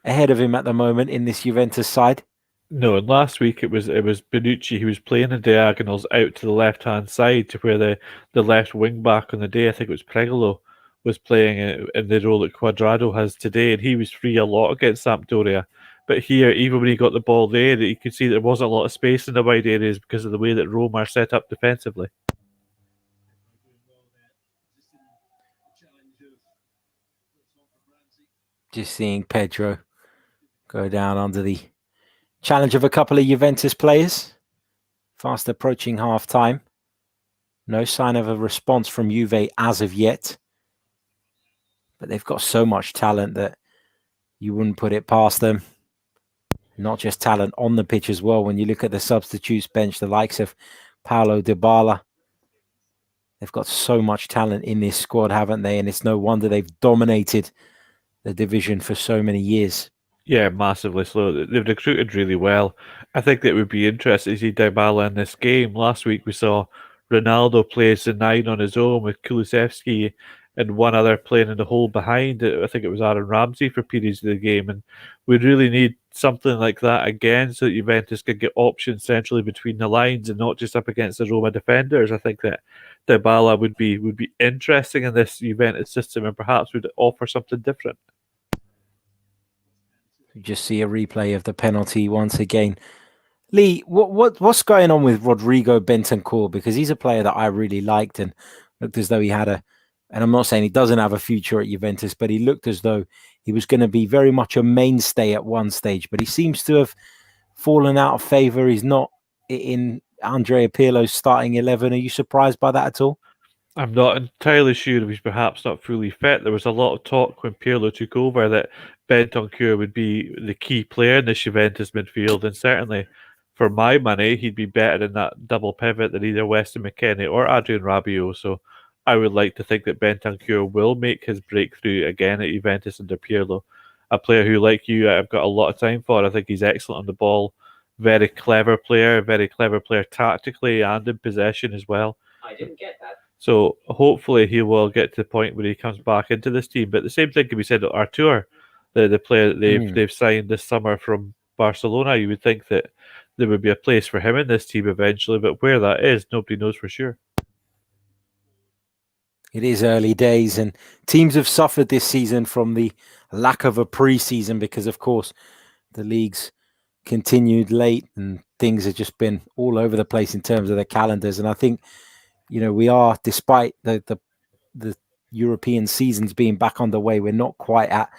ahead of him at the moment in this Juventus side. No, and last week it was Bonucci who was playing the diagonals out to the left-hand side to where the left wing-back on the day, I think it was Pregolo, was playing in the role that Cuadrado has today, and he was free a lot against Sampdoria. But here, even when he got the ball there, you could see there wasn't a lot of space in the wide areas because of the way that Roma are set up defensively. Just seeing Pedro go down under the challenge of a couple of Juventus players. Fast approaching half-time. No sign of a response from Juve as of yet. But they've got so much talent that you wouldn't put it past them. Not just talent on the pitch as well. When you look at the substitutes bench, the likes of Paulo Dybala, they've got so much talent in this squad, haven't they? And it's no wonder they've dominated the division for so many years. Yeah, massively slow. They've recruited really well. I think that it would be interesting to see Dybala in this game. Last week we saw Ronaldo play as the 9 on his own with Kulusevski and one other playing in the hole behind. I think it was Aaron Ramsey for periods of the game. And we really need something like that again so that Juventus can get options centrally between the lines and not just up against the Roma defenders. I think that Dybala would be interesting in this Juventus system and perhaps would offer something different. You just see a replay of the penalty once again. Lee, what's going on with Rodrigo Bentancur? Because he's a player that I really liked and looked as though he had and I'm not saying he doesn't have a future at Juventus, but he looked as though he was going to be very much a mainstay at one stage. But he seems to have fallen out of favour. He's not in Andrea Pirlo's starting 11. Are you surprised by that at all? I'm not entirely sure if he's perhaps not fully fit. There was a lot of talk when Pirlo took over that Bentancur would be the key player in the Juventus midfield, and certainly for my money, he'd be better in that double pivot than either Weston McKennie or Adrian Rabiot. So I would like to think that Bentancur will make his breakthrough again at Juventus under Pirlo. A player who, like you, I've got a lot of time for. I think he's excellent on the ball. Very clever player tactically and in possession as well. I didn't get that. So hopefully he will get to the point where he comes back into this team. But the same thing can be said of Artur, the player that they've signed this summer from Barcelona. You would think that there would be a place for him in this team eventually, but where that is, nobody knows for sure. It is early days, and teams have suffered this season from the lack of a pre-season because, of course, the league's continued late and things have just been all over the place in terms of their calendars. And I think, we are, despite the European seasons being back underway, we're not quite at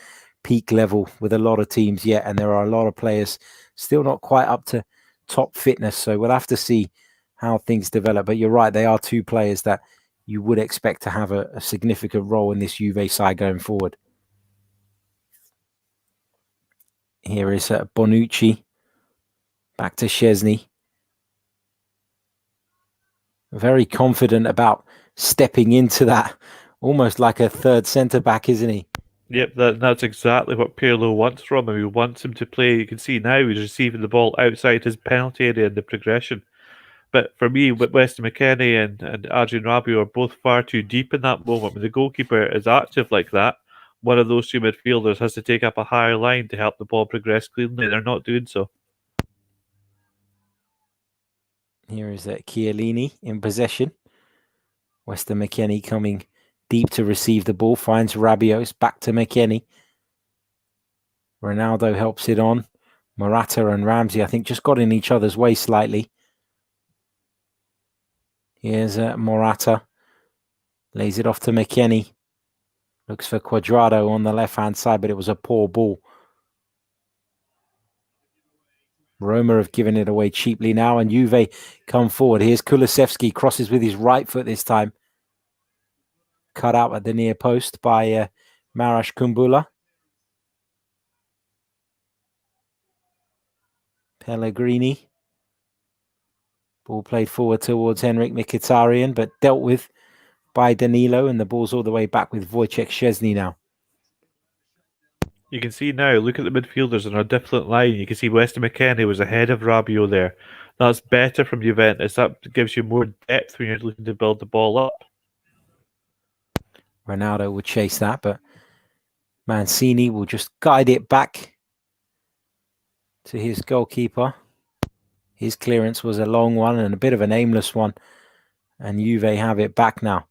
peak level with a lot of teams yet, and there are a lot of players still not quite up to top fitness. So we'll have to see how things develop. But you're right, they are two players that you would expect to have a significant role in this Juve side going forward. Here is Bonucci. Back to Szczesny. Very confident about stepping into that, almost like a third centre-back, isn't he? Yep, that's exactly what Pirlo wants from him. He wants him to play. You can see now he's receiving the ball outside his penalty area in the progression. But for me, Weston McKennie and Adrian Rabiot are both far too deep in that moment. When the goalkeeper is active like that, one of those two midfielders has to take up a higher line to help the ball progress cleanly. They're not doing so. Here is Chiellini in possession. Weston McKennie coming deep to receive the ball. Finds Rabiot. Back to McKennie. Ronaldo helps it on. Morata and Ramsey, I think, just got in each other's way slightly. Here's Morata. Lays it off to McKennie. Looks for Cuadrado on the left-hand side, but it was a poor ball. Roma have given it away cheaply now, and Juve come forward. Here's Kulusevski, crosses with his right foot this time. Cut out at the near post by Marash Kumbula. Pellegrini. Ball played forward towards Henrik Mkhitaryan, but dealt with by Danilo, and the ball's all the way back with Wojciech Szczesny now. You can see now, look at the midfielders on a different line. You can see Weston McKennie was ahead of Rabiot there. That's better from Juventus. That gives you more depth when you're looking to build the ball up. Ronaldo will chase that, but Mancini will just guide it back to his goalkeeper. His clearance was a long one and a bit of an aimless one, and Juve have it back now.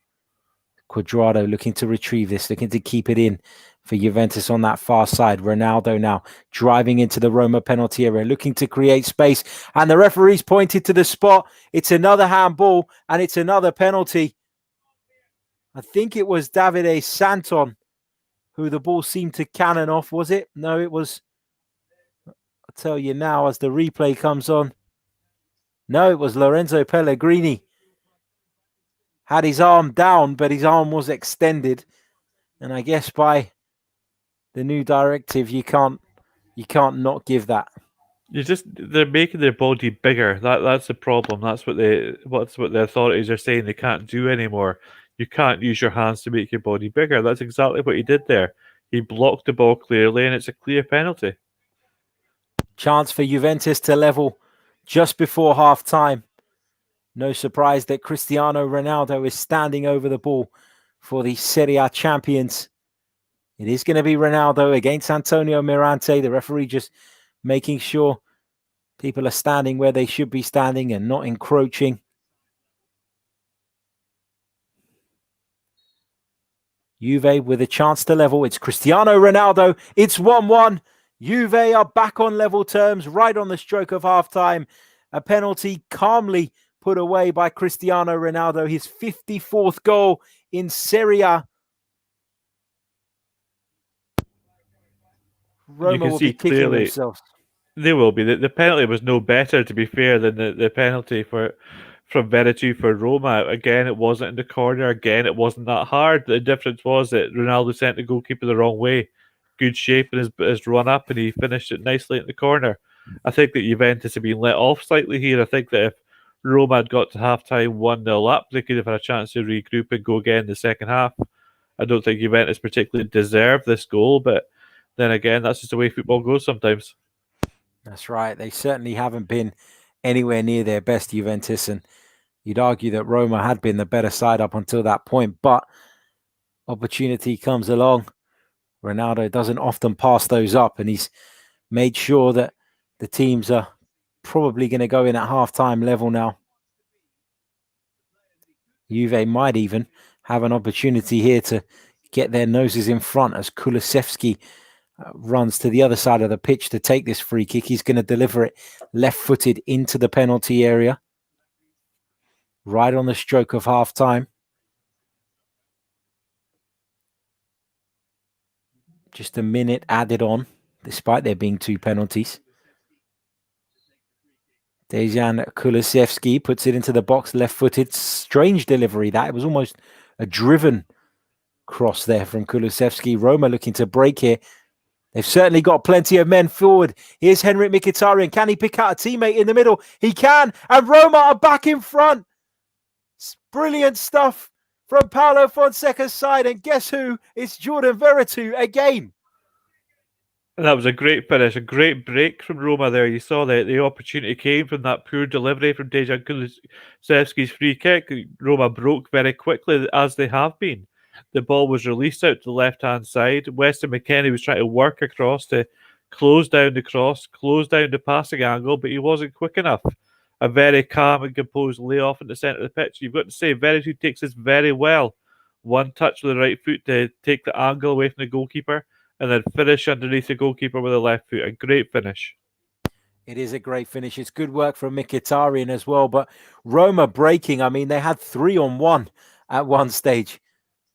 Cuadrado looking to retrieve this, looking to keep it in for Juventus on that far side. Ronaldo now driving into the Roma penalty area, looking to create space, and the referee's pointed to the spot. It's another handball, and it's another penalty. I think it was Davide Santon who the ball seemed to cannon off, was it? No, it was, I'll tell you now as the replay comes on. No, it was Lorenzo Pellegrini. Had his arm down, but his arm was extended. And I guess by the new directive, you can't not give that. They're making their body bigger. That's the problem. That's what the authorities are saying they can't do anymore. You can't use your hands to make your body bigger. That's exactly what he did there. He blocked the ball clearly, and it's a clear penalty. Chance for Juventus to level just before half-time. No surprise that Cristiano Ronaldo is standing over the ball for the Serie A champions. It is going to be Ronaldo against Antonio Mirante. The referee just making sure people are standing where they should be standing and not encroaching. Juve with a chance to level. It's Cristiano Ronaldo. It's 1-1. Juve are back on level terms right on the stroke of half-time. A penalty calmly put away by Cristiano Ronaldo. His 54th goal in Serie A. Roma will be kicking themselves. They will be. The penalty was no better, to be fair, than the penalty from Veretout for Roma. Again, it wasn't in the corner. Again, it wasn't that hard. The difference was that Ronaldo sent the goalkeeper the wrong way. Good shape in his run up, and he finished it nicely in the corner. I think that Juventus have been let off slightly here. I think that if Roma had got to half time 1-0 up, they could have had a chance to regroup and go again in the second half. I don't think Juventus particularly deserved this goal, but then again, that's just the way football goes sometimes. That's right. They certainly haven't been anywhere near their best, Juventus, and you'd argue that Roma had been the better side up until that point, but opportunity comes along. Ronaldo doesn't often pass those up, and he's made sure that the teams are probably going to go in at half-time level now. Juve might even have an opportunity here to get their noses in front as Kulusevski runs to the other side of the pitch to take this free kick. He's going to deliver it left-footed into the penalty area, right on the stroke of half-time. Just a minute added on, despite there being 2 penalties. Dejan Kulusevski puts it into the box, left-footed. Strange delivery that. It was almost a driven cross there from Kulusevski. Roma looking to break here. They've certainly got plenty of men forward. Here's Henrik Mkhitaryan. Can he pick out a teammate in the middle? He can. And Roma are back in front. It's brilliant stuff from Paulo Fonseca's side. And guess who? It's Jordan Veretout again. And that was a great finish, a great break from Roma there. You saw that the opportunity came from that poor delivery from Dejan Kulusevski's free kick. Roma broke very quickly, as they have been. The ball was released out to the left-hand side. Weston McKennie was trying to work across to close down the cross, close down the passing angle, but he wasn't quick enough. A very calm and composed layoff in the centre of the pitch. You've got to say, Veretout takes this very well. One touch with the right foot to take the angle away from the goalkeeper, and then finish underneath the goalkeeper with the left foot. A great finish. It is a great finish. It's good work from Mkhitaryan as well. But Roma breaking, I mean, they had 3-on-1 at one stage.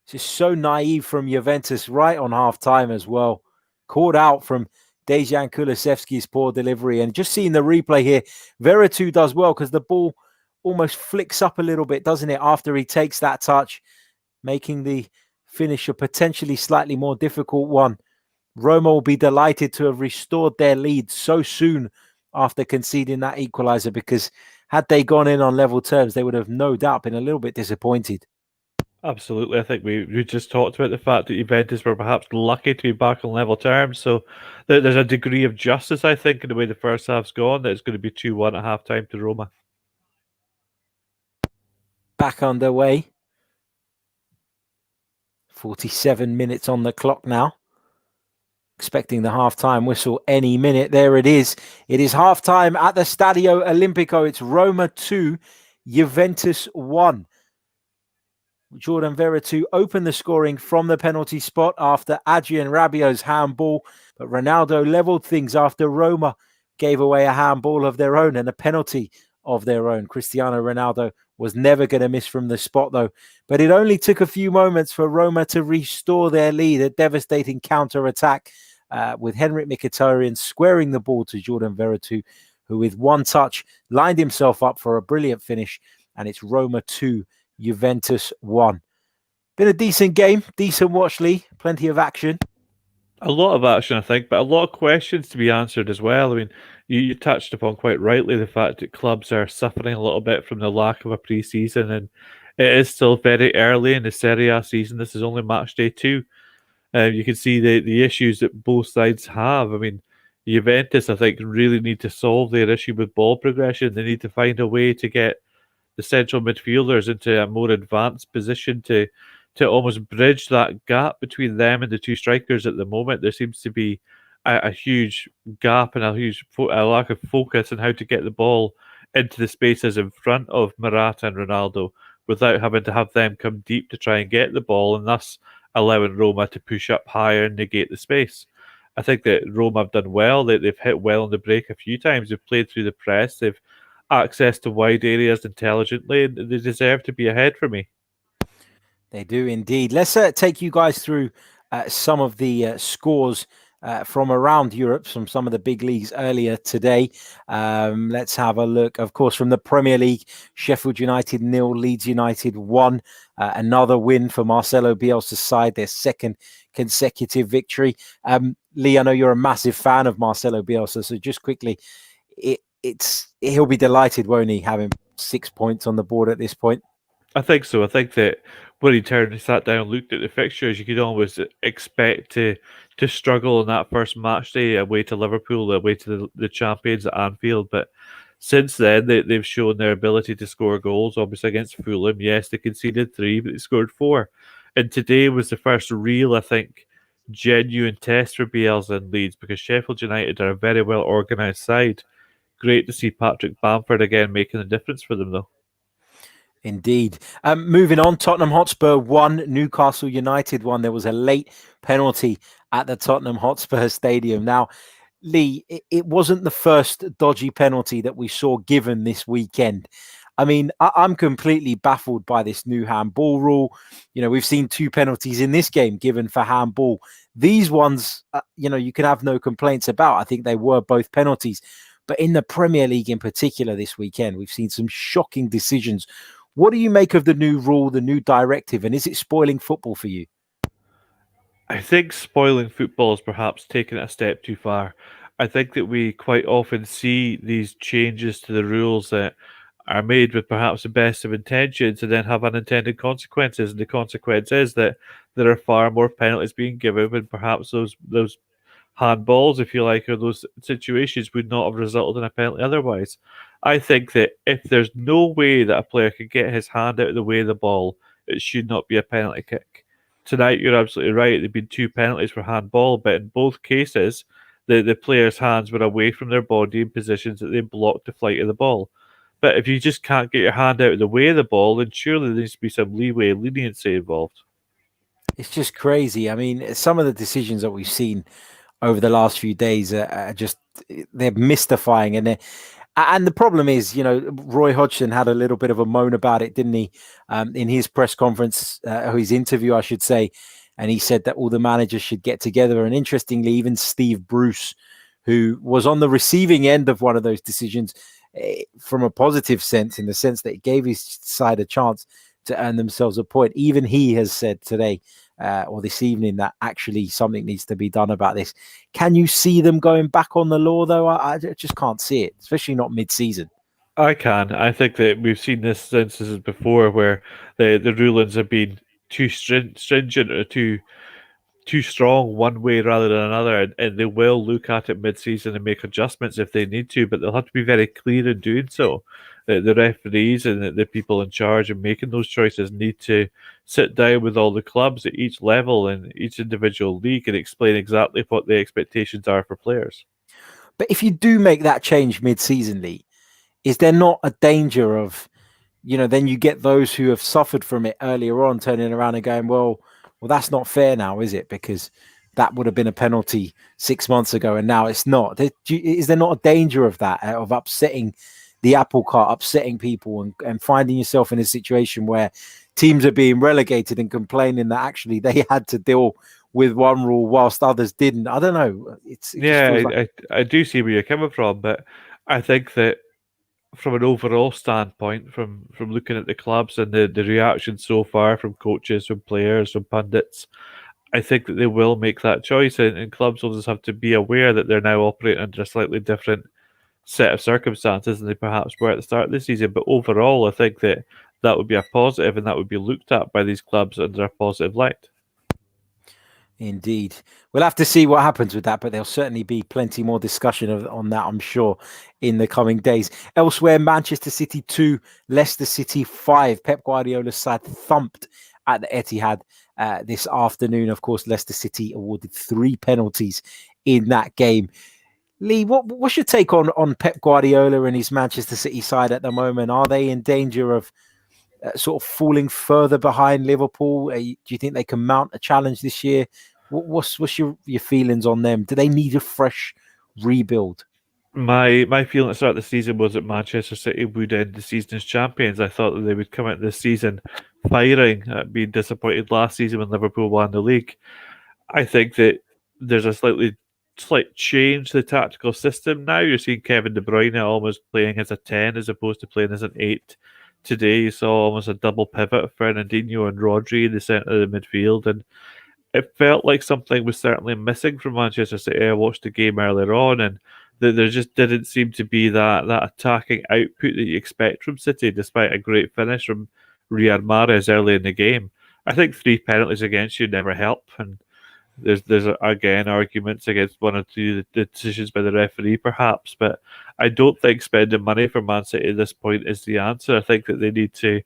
Just so naive from Juventus right on half-time as well. Caught out from Dejan Kulusevski's poor delivery. And just seeing the replay here, Veretout does well because the ball almost flicks up a little bit, doesn't it, after he takes that touch, making the finish a potentially slightly more difficult one. Roma will be delighted to have restored their lead so soon after conceding that equalizer, because had they gone in on level terms, they would have no doubt been a little bit disappointed. Absolutely. I think we just talked about the fact that Juventus were perhaps lucky to be back on level terms. So there's a degree of justice, I think, in the way the first half's gone, that it's going to be 2-1 at half-time to Roma. Back underway. 47 minutes on the clock now. Expecting the half-time whistle any minute. There it is. It is half-time at the Stadio Olimpico. It's Roma 2, Juventus 1. Jordan Veretout opened the scoring from the penalty spot after Adrien Rabiot's handball, but Ronaldo levelled things after Roma gave away a handball of their own and a penalty of their own. Cristiano Ronaldo was never going to miss from the spot, though. But it only took a few moments for Roma to restore their lead. A devastating counter-attack with Henrik Mkhitaryan squaring the ball to Jordan Veretout, who with one touch lined himself up for a brilliant finish. And it's Roma 2, Juventus 1. Been a decent game, decent watch, Lee. Plenty of action. A lot of action, I think, but a lot of questions to be answered as well. I mean, you touched upon quite rightly the fact that clubs are suffering a little bit from the lack of a pre-season, and it is still very early in the Serie A season. This is only match day 2. You can see the issues that both sides have. I mean, Juventus, I think, really need to solve their issue with ball progression. They need to find a way to get the central midfielders into a more advanced position to almost bridge that gap between them and the two strikers at the moment. There seems to be a huge gap and a lack of focus on how to get the ball into the spaces in front of Morata and Ronaldo without having to have them come deep to try and get the ball, and thus allowing Roma to push up higher and negate the space. I think that Roma have done well. They've hit well on the break a few times. They've played through the press. They've access to wide areas intelligently, and they deserve to be ahead for me. They do indeed. Let's take you guys through some of the scores from around Europe, from some of the big leagues earlier today. Let's have a look. Of course, from the Premier League, Sheffield United 0, Leeds United 1. Another win for Marcelo Bielsa's side, their second consecutive victory. Lee, I know you're a massive fan of Marcelo Bielsa, so just quickly, he'll be delighted, won't he, having 6 points on the board at this point? I think so. I think that when he sat down and looked at the fixtures, you could always expect to struggle in that first match day away to Liverpool, away to the champions at Anfield. But since then, they've shown their ability to score goals. Obviously, against Fulham, yes, they conceded 3, but they scored 4. And today was the first real, I think, genuine test for Bielsa and Leeds, because Sheffield United are a very well organised side. Great to see Patrick Bamford again making a difference for them, though. Indeed. Moving on, Tottenham Hotspur 1, Newcastle United 1. There was a late penalty at the Tottenham Hotspur Stadium. Now, Lee, it wasn't the first dodgy penalty that we saw given this weekend. I mean, I'm completely baffled by this new handball rule. We've seen 2 penalties in this game given for handball. These ones, you can have no complaints about. I think they were both penalties. But in the Premier League in particular this weekend, we've seen some shocking decisions. What do you make of the new rule, the new directive, and is it spoiling football for you? I think spoiling football is perhaps taking it a step too far. I think that we quite often see these changes to the rules that are made with perhaps the best of intentions and then have unintended consequences. And the consequence is that there are far more penalties being given, and perhaps those handballs, if you like, or those situations would not have resulted in a penalty otherwise. I think that if there's no way that a player can get his hand out of the way of the ball, it should not be a penalty kick. Tonight, you're absolutely right. There've been 2 penalties for handball, but in both cases, the players' hands were away from their body in positions that they blocked the flight of the ball. But if you just can't get your hand out of the way of the ball, then surely there needs to be some leeway and leniency involved. It's just crazy. I mean, some of the decisions that we've seen over the last few days are just, they're mystifying. And the problem is, Roy Hodgson had a little bit of a moan about it, didn't he, in his press conference, or his interview, I should say. And he said that all the managers should get together. And interestingly, even Steve Bruce, who was on the receiving end of one of those decisions, from a positive sense, in the sense that it gave his side a chance to earn themselves a point. Even he has said today, or this evening, that actually something needs to be done about this. Can you see them going back on the law, though? I just can't see it, especially not mid-season. I can. I think that we've seen this instances before where the rulings have been too stringent or too strong one way rather than another, and they will look at it mid-season and make adjustments if they need to, but they'll have to be very clear in doing so. The referees and the people in charge of making those choices need to sit down with all the clubs at each level and each individual league and explain exactly what the expectations are for players. But if you do make that change mid-season, Lee, is there not a danger of, then you get those who have suffered from it earlier on turning around and going, well, that's not fair now, is it? Because that would have been a penalty 6 months ago and now it's not. Is there not a danger of that, of upsetting the apple cart, upsetting people and finding yourself in a situation where teams are being relegated and complaining that actually they had to deal with one rule whilst others didn't? I don't know. I do see where you're coming from, but I think that from an overall standpoint, from looking at the clubs and the reaction so far from coaches, from players, from pundits, I think that they will make that choice, and clubs will just have to be aware that they're now operating under a slightly different set of circumstances than they perhaps were at the start of the season. But overall, I think that would be a positive, and that would be looked at by these clubs under a positive light. Indeed. We'll have to see what happens with that, but there'll certainly be plenty more discussion on that, I'm sure, in the coming days. Elsewhere, Manchester City 2, Leicester City 5. Pep Guardiola's side thumped at the Etihad this afternoon. Of course, Leicester City awarded 3 penalties in that game. Lee, what's your take on Pep Guardiola and his Manchester City side at the moment? Are they in danger of sort of falling further behind Liverpool? Do you think they can mount a challenge this year? What's your feelings on them? Do they need a fresh rebuild? My feeling at the start of the season was that Manchester City would end the season as champions. I thought that they would come out this season firing at being disappointed last season when Liverpool won the league. I think that there's a slightly slight change to the tactical system now. You're seeing Kevin De Bruyne almost playing as a 10 as opposed to playing as an 8 today. You saw almost a double pivot of Fernandinho and Rodri in the centre of the midfield, and it felt like something was certainly missing from Manchester City. I watched the game earlier on, and there just didn't seem to be that attacking output that you expect from City, despite a great finish from Riyad Mahrez early in the game. I think 3 penalties against you never help, and there's again arguments against one or two the decisions by the referee, perhaps, but I don't think spending money for Man City at this point is the answer. I think that they need to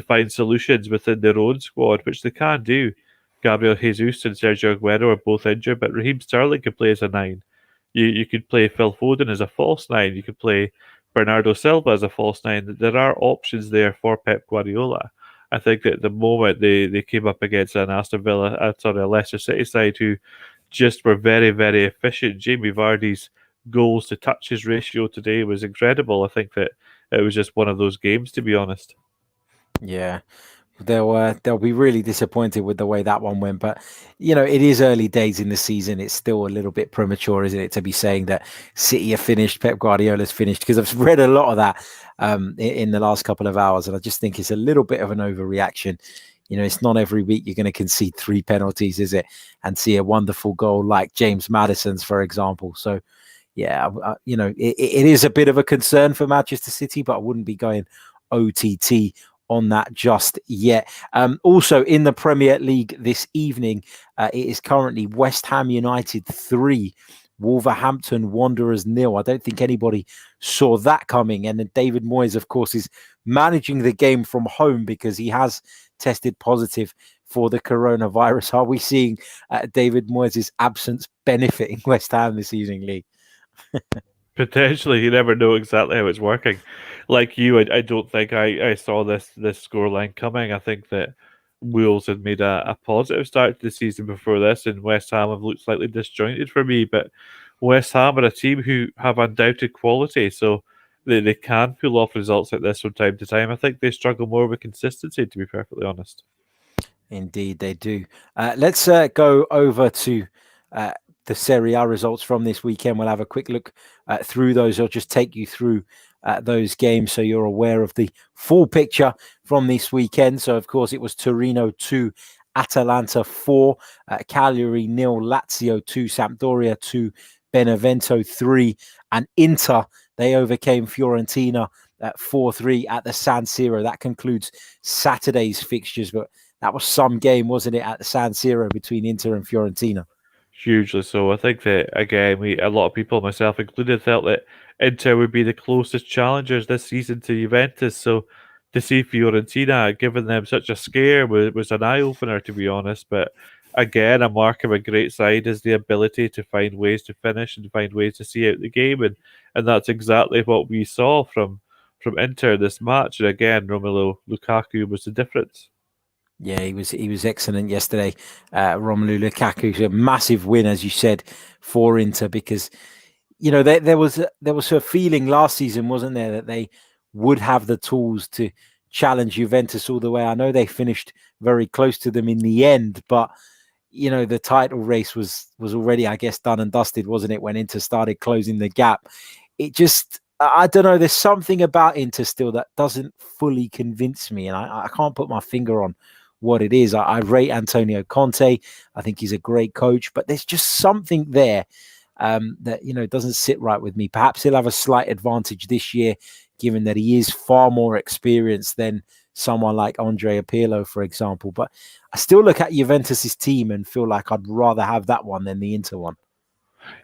find solutions within their own squad, which they can do. Gabriel Jesus and Sergio Aguero are both injured, but Raheem Sterling could play as a 9. You could play Phil Foden as a false 9. You could play Bernardo Silva as a false 9. There are options there for Pep Guardiola. I think at the moment they came up against an Aston Villa, a Leicester City side who just were very, very efficient. Jamie Vardy's goals to touches ratio today was incredible. I think that it was just one of those games, to be honest. Yeah. They'll be really disappointed with the way that one went, but it is early days in the season. It's still a little bit premature, isn't it, to be saying that City are finished, Pep Guardiola's finished? Because I've read a lot of that in the last couple of hours, and I just think it's a little bit of an overreaction. It's not every week you're going to concede 3 penalties, is it, and see a wonderful goal like James Maddison's, for example. So, yeah, it is a bit of a concern for Manchester City, but I wouldn't be going OTT on that just yet. Also in the Premier League this evening, it is currently West Ham United 3, Wolverhampton Wanderers 0. I don't think anybody saw that coming. And then David Moyes, of course, is managing the game from home because he has tested positive for the coronavirus. Are we seeing David Moyes' absence benefiting West Ham this evening, Lee? Potentially, you never know exactly how it's working. Like you, I don't think I saw this scoreline coming. I think that Wolves had made a positive start to the season before this, and West Ham have looked slightly disjointed for me. But West Ham are a team who have undoubted quality, so they can pull off results like this from time to time. I think they struggle more with consistency, to be perfectly honest. Indeed, they do. Let's go over to the Serie A results from this weekend. We'll have a quick look through those. I'll just take you through those games so you're aware of the full picture from this weekend. So, of course, it was Torino 2, Atalanta 4, Cagliari 0, Lazio 2, Sampdoria 2, Benevento 3, and Inter, they overcame Fiorentina 4-3 at the San Siro. That concludes Saturday's fixtures, but that was some game, wasn't it, at the San Siro between Inter and Fiorentina? Hugely so. I think that, again, a lot of people, myself included, felt that Inter would be the closest challengers this season to Juventus. So to see Fiorentina giving them such a scare was an eye-opener, to be honest. But again, a mark of a great side is the ability to find ways to finish and find ways to see out the game. And that's exactly what we saw from Inter this match. And again, Romelu Lukaku was the difference. Yeah, he was excellent yesterday. Romelu Lukaku, a massive win, as you said, for Inter, because there was a feeling last season, wasn't there, that they would have the tools to challenge Juventus all the way. I know they finished very close to them in the end, but the title race was already, I guess, done and dusted, wasn't it, when Inter started closing the gap? It just, I don't know, there's something about Inter still that doesn't fully convince me, and I can't put my finger on what it is. I rate Antonio Conte. I think he's a great coach, but there's just something there that doesn't sit right with me. Perhaps he'll have a slight advantage this year, given that he is far more experienced than someone like Andrea Pirlo, for example. But I still look at Juventus's team and feel like I'd rather have that one than the Inter one.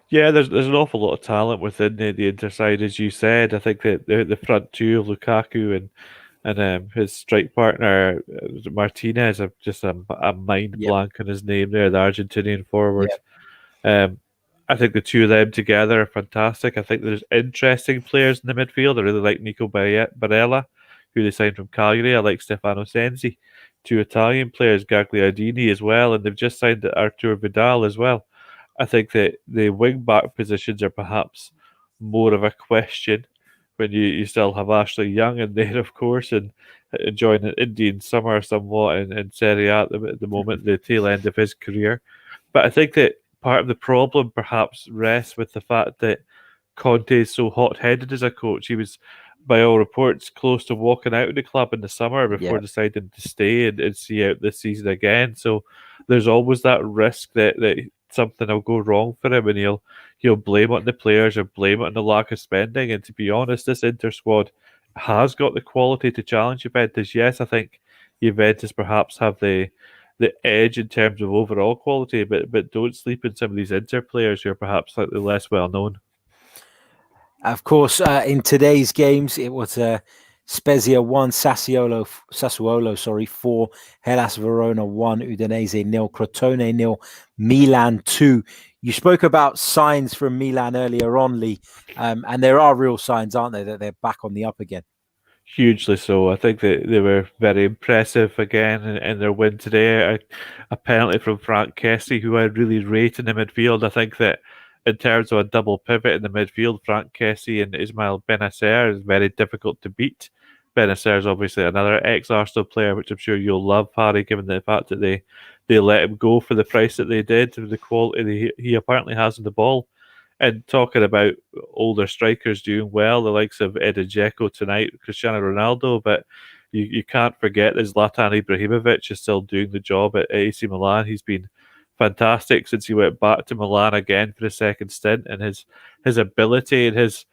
Yeah, there's an awful lot of talent within the Inter side, as you said. I think that the front two of Lukaku and his strike partner Martinez, have just a mind blank on his name there, the Argentinian forward. I think the two of them together are fantastic. I think there's interesting players in the midfield. I really like Nico Barella, who they signed from Cagliari. I like Stefano Sensi. 2 Italian players, Gagliardini as well, and they've just signed Artur Vidal as well. I think that the wing-back positions are perhaps more of a question when you still have Ashley Young in there, of course, and enjoying an Indian summer somewhat in Serie A at the moment, the tail end of his career. But I think that part of the problem perhaps rests with the fact that Conte is so hot-headed as a coach. He was, by all reports, close to walking out of the club in the summer before deciding to stay and see out this season again. So there's always that risk that something will go wrong for him, and he'll blame it on the players or blame it on the lack of spending. And to be honest, this Inter squad has got the quality to challenge Juventus. Yes, I think Juventus perhaps have the edge in terms of overall quality, but don't sleep in some of these Inter players who are perhaps slightly less well known. Of course, in today's games, it was Spezia 1, Sassuolo 4, Hellas Verona 1, Udinese 0, Crotone 0, Milan 2. You spoke about signs from Milan earlier on, Lee, and there are real signs, aren't there, that they're back on the up again? Hugely so. I think that they were very impressive again in their win today. A penalty from Frank Kessie, who I really rate in the midfield. I think that in terms of a double pivot in the midfield, Frank Kessie and Ismail Benacer is very difficult to beat. Benacer is obviously another ex-Arsenal player, which I'm sure you'll love, Harry, given the fact that they let him go for the price that they did, the quality he apparently has in the ball. And talking about older strikers doing well, the likes of Edin Dzeko tonight, Cristiano Ronaldo, but you can't forget that Zlatan Ibrahimovic is still doing the job at AC Milan. He's been fantastic since he went back to Milan again for a second stint, and his ability and his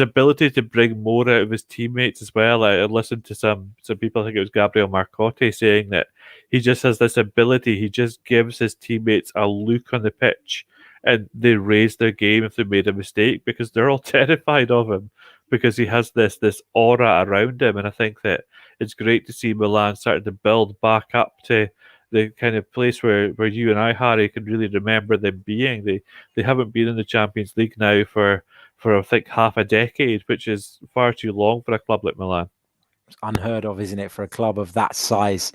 ability to bring more out of his teammates as well. I listened to some people, I think it was Gabriel Marcotti, saying that he just has this ability. He just gives his teammates a look on the pitch, and they raise their game if they made a mistake because they're all terrified of him because he has this aura around him. And I think that it's great to see Milan starting to build back up to the kind of place where you and I, Harry, can really remember them being. They haven't been in the Champions League now for I think half a decade, which is far too long for a club like Milan. It's unheard of, isn't it, for a club of that size?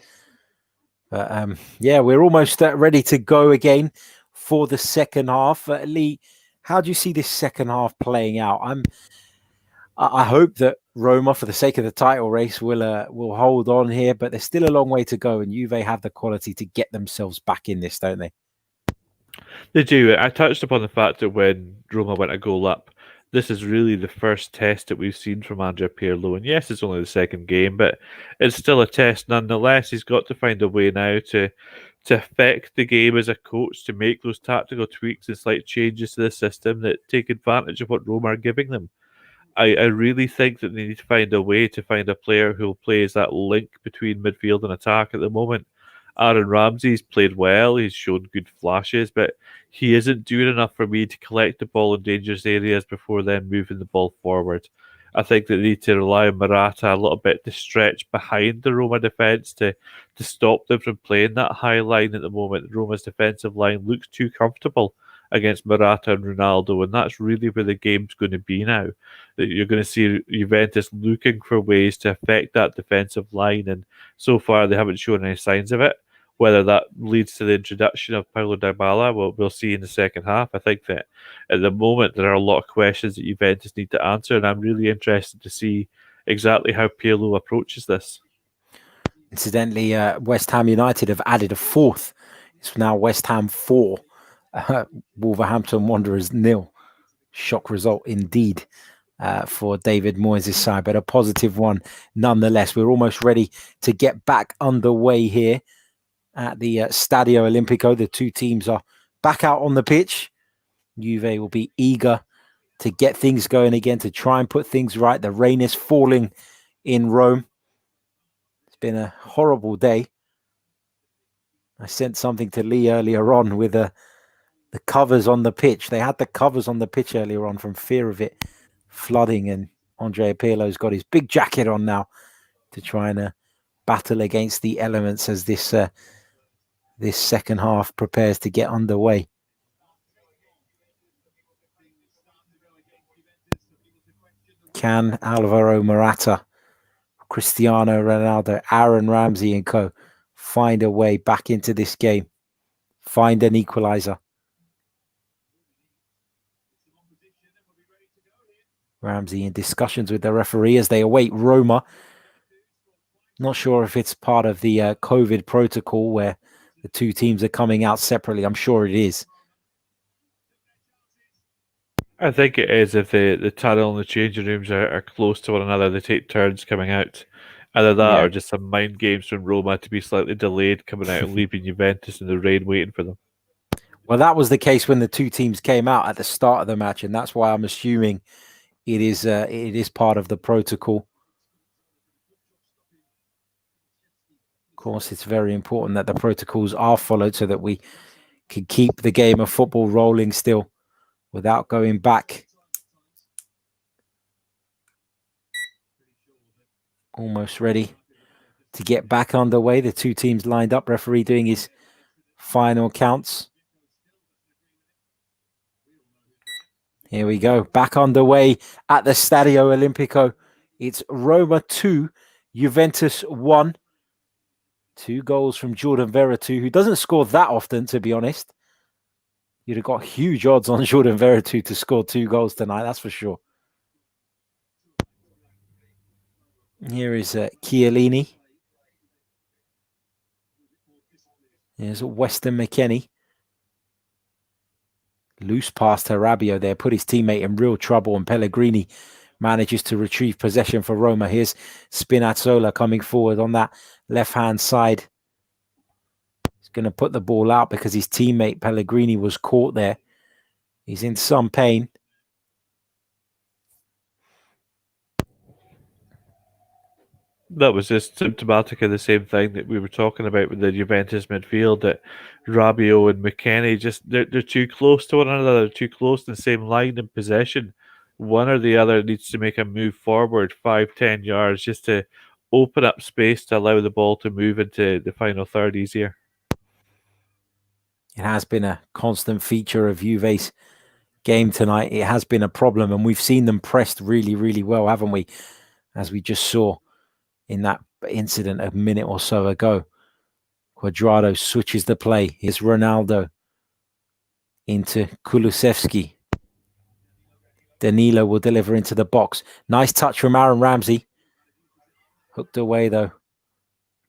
But yeah, we're almost ready to go again for the second half. Lee, how do you see this second half playing out? I hope that Roma, for the sake of the title race, will hold on here, but there's still a long way to go, and Juve have the quality to get themselves back in this, don't they? They do. I touched upon the fact that when Roma went a goal up, this is really the first test that we've seen from Andrea Pirlo. And yes, it's only the second game, but it's still a test nonetheless. He's got to find a way now to affect the game as a coach, to make those tactical tweaks and slight changes to the system that take advantage of what Roma are giving them. I really think that they need to find a way to find a player who will play as that link between midfield and attack at the moment. Aaron Ramsey's played well, he's shown good flashes, but he isn't doing enough for me to collect the ball in dangerous areas before then moving the ball forward. I think that they need to rely on Morata a little bit to stretch behind the Roma defence to stop them from playing that high line at the moment. Roma's defensive line looks too comfortable against Morata and Ronaldo, and that's really where the game's going to be now. You're going to see Juventus looking for ways to affect that defensive line, and so far they haven't shown any signs of it. Whether that leads to the introduction of Paulo Dybala, we'll see in the second half. I think that at the moment there are a lot of questions that Juventus need to answer, and I'm really interested to see exactly how Pirlo approaches this. Incidentally, West Ham United have added a fourth. It's now West Ham 4. Wolverhampton Wanderers 0. Shock result indeed for David Moyes' side, but a positive one nonetheless. We're almost ready to get back underway here at the Stadio Olimpico. The two teams are back out on the pitch. Juve will be eager to get things going again, to try and put things right. The rain is falling in Rome. It's been a horrible day. I sent something to Lee earlier on with the covers on the pitch. They had the covers on the pitch earlier on from fear of it flooding, and Andrea Pirlo's got his big jacket on now to try and battle against the elements as this second half prepares to get underway. Can Alvaro Morata, Cristiano Ronaldo, Aaron Ramsey and co find a way back into this game? Find an equalizer? Ramsey in discussions with the referee as they await Roma. Not sure if it's part of the COVID protocol where the two teams are coming out separately. I'm sure it is. I think it is if the tunnel and the changing rooms are close to one another, they take turns coming out. Either that Yeah. or just some mind games from Roma to be slightly delayed coming out and leaving Juventus in the rain waiting for them. Well, that was the case when the two teams came out at the start of the match, and that's why I'm assuming it is part of the protocol. Of course, it's very important that the protocols are followed so that we can keep the game of football rolling still without going back. Almost ready to get back underway. The two teams lined up, referee doing his final counts. Here we go, back underway at the Stadio Olimpico. It's Roma 2, Juventus 1. 2 goals from Jordan Veretout, who doesn't score that often, to be honest. You'd have got huge odds on Jordan Veretout to score 2 goals tonight, that's for sure. Here is Chiellini. Here's Weston McKennie. Loose pass to Rabiot there, put his teammate in real trouble, and Pellegrini manages to retrieve possession for Roma. Here's Spinazzola coming forward on that left-hand side. He's going to put the ball out because his teammate Pellegrini was caught there. He's in some pain. That was just symptomatic of the same thing that we were talking about with the Juventus midfield, that Rabiot and McKennie just they're too close to one another, they're too close in the same line in possession. One or the other needs to make a move forward 5-10 yards just to open up space to allow the ball to move into the final third easier. It has been a constant feature of Juve's game tonight. It has been a problem, and we've seen them pressed really, really well, haven't we? As we just saw in that incident a minute or so ago. Cuadrado switches the play. Here's Ronaldo into Kulusevski. Danilo will deliver into the box. Nice touch from Aaron Ramsey. Hooked away, though,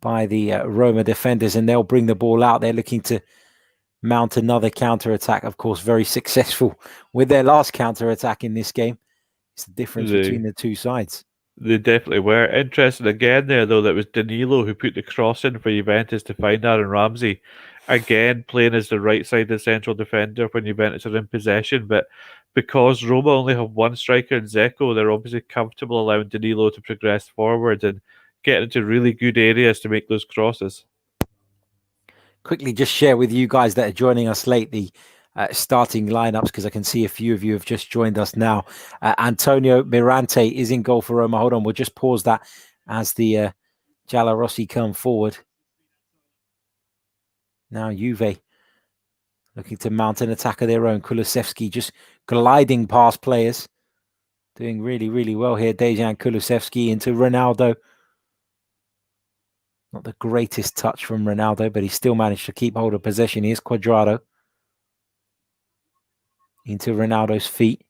by the Roma defenders, and they'll bring the ball out. They're looking to mount another counter-attack. Of course, very successful with their last counter-attack in this game. It's the difference between the two sides. They definitely were. Interesting again there, though, that it was Danilo who put the cross in for Juventus to find Aaron Ramsey. Again, playing as the right-sided central defender when Juventus are in possession. But because Roma only have one striker in Dzeko, they're obviously comfortable allowing Danilo to progress forward and get into really good areas to make those crosses. Quickly just share with you guys that are joining us late the starting lineups, because I can see a few of you have just joined us now. Antonio Mirante is in goal for Roma. Hold on, we'll just pause that as the Giallorossi come forward. Now Juve looking to mount an attack of their own. Kulusevski just gliding past players. Doing really, really well here. Dejan Kulusevski into Ronaldo. Not the greatest touch from Ronaldo, but he still managed to keep hold of possession. Here's Cuadrado. Into Ronaldo's feet.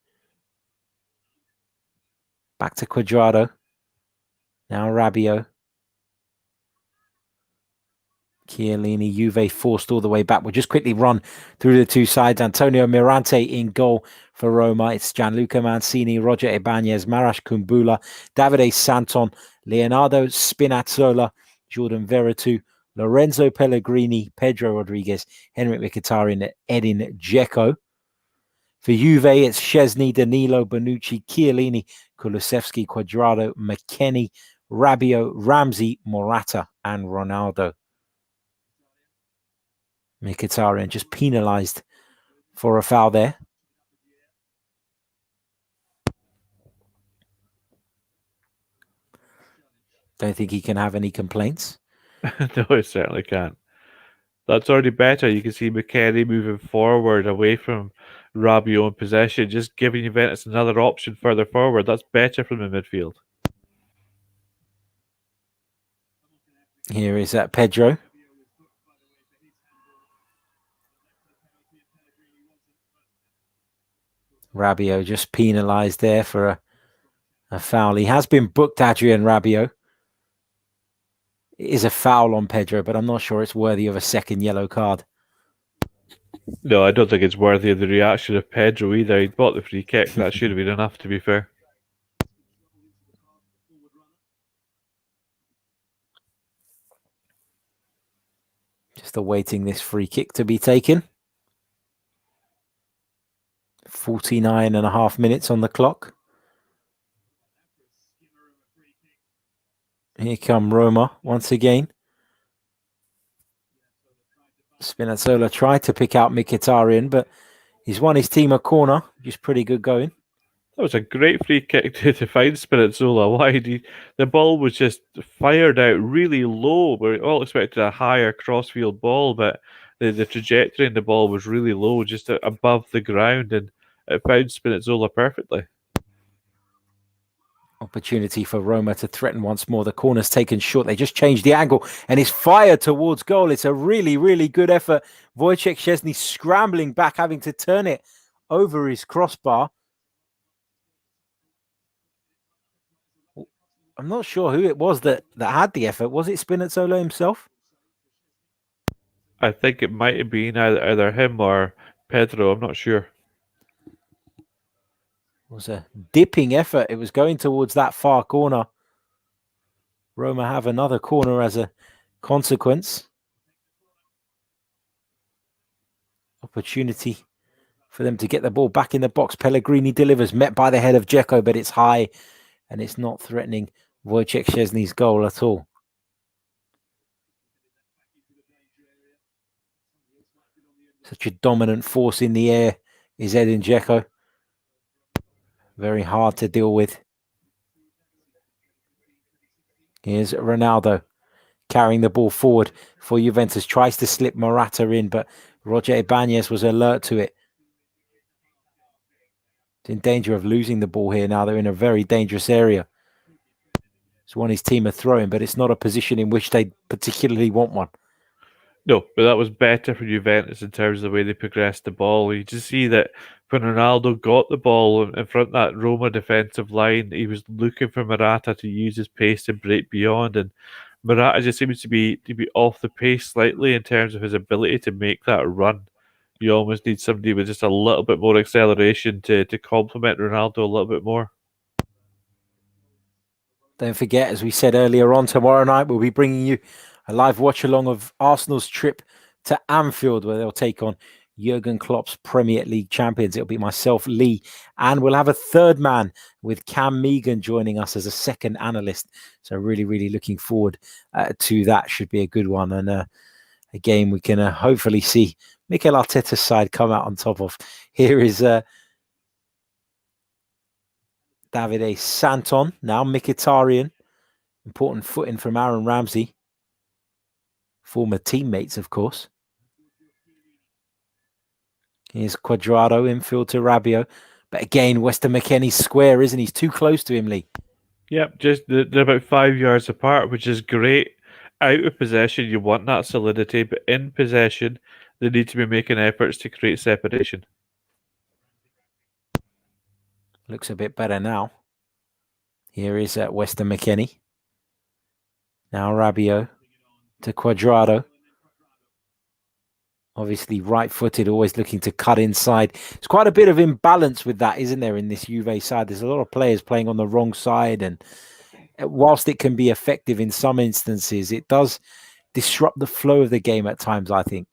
Back to Cuadrado. Now Rabiot. Chiellini, Juve forced all the way back. We'll just quickly run through the two sides. Antonio Mirante in goal for Roma. It's Gianluca Mancini, Roger Ibanez, Marash Kumbula, Davide Santon, Leonardo Spinazzola, Jordan Veretout, Lorenzo Pellegrini, Pedro Rodriguez, Henrik Mkhitaryan, Edin Dzeko. For Juve, it's Szczesny, Danilo, Bonucci, Chiellini, Kulusevski, Cuadrado, McKennie, Rabiot, Ramsey, Morata, and Ronaldo. Mkhitaryan just penalised for a foul there. Don't think he can have any complaints. No, it certainly can't. That's already better. You can see McKennie moving forward away from Rabiot in possession, just giving Juventus another option further forward. That's better from the midfield. Here is Pedro. Rabiot just penalised there for a foul. He has been booked, Adrian Rabiot. It is a foul on Pedro, but I'm not sure it's worthy of a second yellow card. No, I don't think it's worthy of the reaction of Pedro either. He bought the free kick. That should have been enough, to be fair. Just awaiting this free kick to be taken. 49.5 minutes on the clock. Here come Roma once again. Spinazzola tried to pick out Mkhitaryan, but he's won his team a corner. Just pretty good going. That was a great free kick to find Spinazzola wide. The ball was just fired out really low. We all expected a higher crossfield ball, but the trajectory in the ball was really low, just above the ground, and it found Spinazzola perfectly. Opportunity for Roma to threaten once more. The corner's taken short. They just changed the angle and it's fired towards goal. It's a really, really good effort. Wojciech Szczesny scrambling back, having to turn it over his crossbar. I'm not sure who it was that had the effort. Was it Spinazzola himself? I think it might have been either him or Pedro. I'm not sure. It was a dipping effort. It was going towards that far corner. Roma have another corner as a consequence. Opportunity for them to get the ball back in the box. Pellegrini delivers, met by the head of Dzeko, but it's high and it's not threatening Wojciech Szczesny's goal at all. Such a dominant force in the air is Edin Dzeko. Very hard to deal with. Here's Ronaldo carrying the ball forward for Juventus. Tries to slip Morata in, but Roger Ibanez was alert to it. It's in danger of losing the ball here now. They're in a very dangerous area. It's one his team are throwing, but it's not a position in which they particularly want one. No, but that was better for Juventus in terms of the way they progressed the ball. You just see that when Ronaldo got the ball in front of that Roma defensive line, he was looking for Morata to use his pace to break beyond, and Morata just seems to be off the pace slightly in terms of his ability to make that run. You almost need somebody with just a little bit more acceleration to complement Ronaldo a little bit more. Don't forget, as we said earlier on, tomorrow night we'll be bringing you a live watch-along of Arsenal's trip to Anfield, where they'll take on Jurgen Klopp's Premier League champions. It'll be myself, Lee, and we'll have a third man with Cam Megan joining us as a second analyst. So really, really looking forward to that. Should be a good one, and a game we can hopefully see Mikel Arteta's side come out on top of. Here is Davide Santon, now Mkhitaryan. Important footing from Aaron Ramsey. Former teammates, of course. Here's Cuadrado, infield to Rabiot. But again, Weston McKennie's square, isn't he? He's too close to him, Lee. Yep, just they're about 5 yards apart, which is great. Out of possession, you want that solidity, but in possession, they need to be making efforts to create separation. Looks a bit better now. Here is Weston McKennie. Now Rabiot to Cuadrado. Obviously right-footed, always looking to cut inside. It's quite a bit of imbalance with that, isn't there, in this Juve side? There's a lot of players playing on the wrong side, and whilst it can be effective in some instances, it does disrupt the flow of the game at times, I think.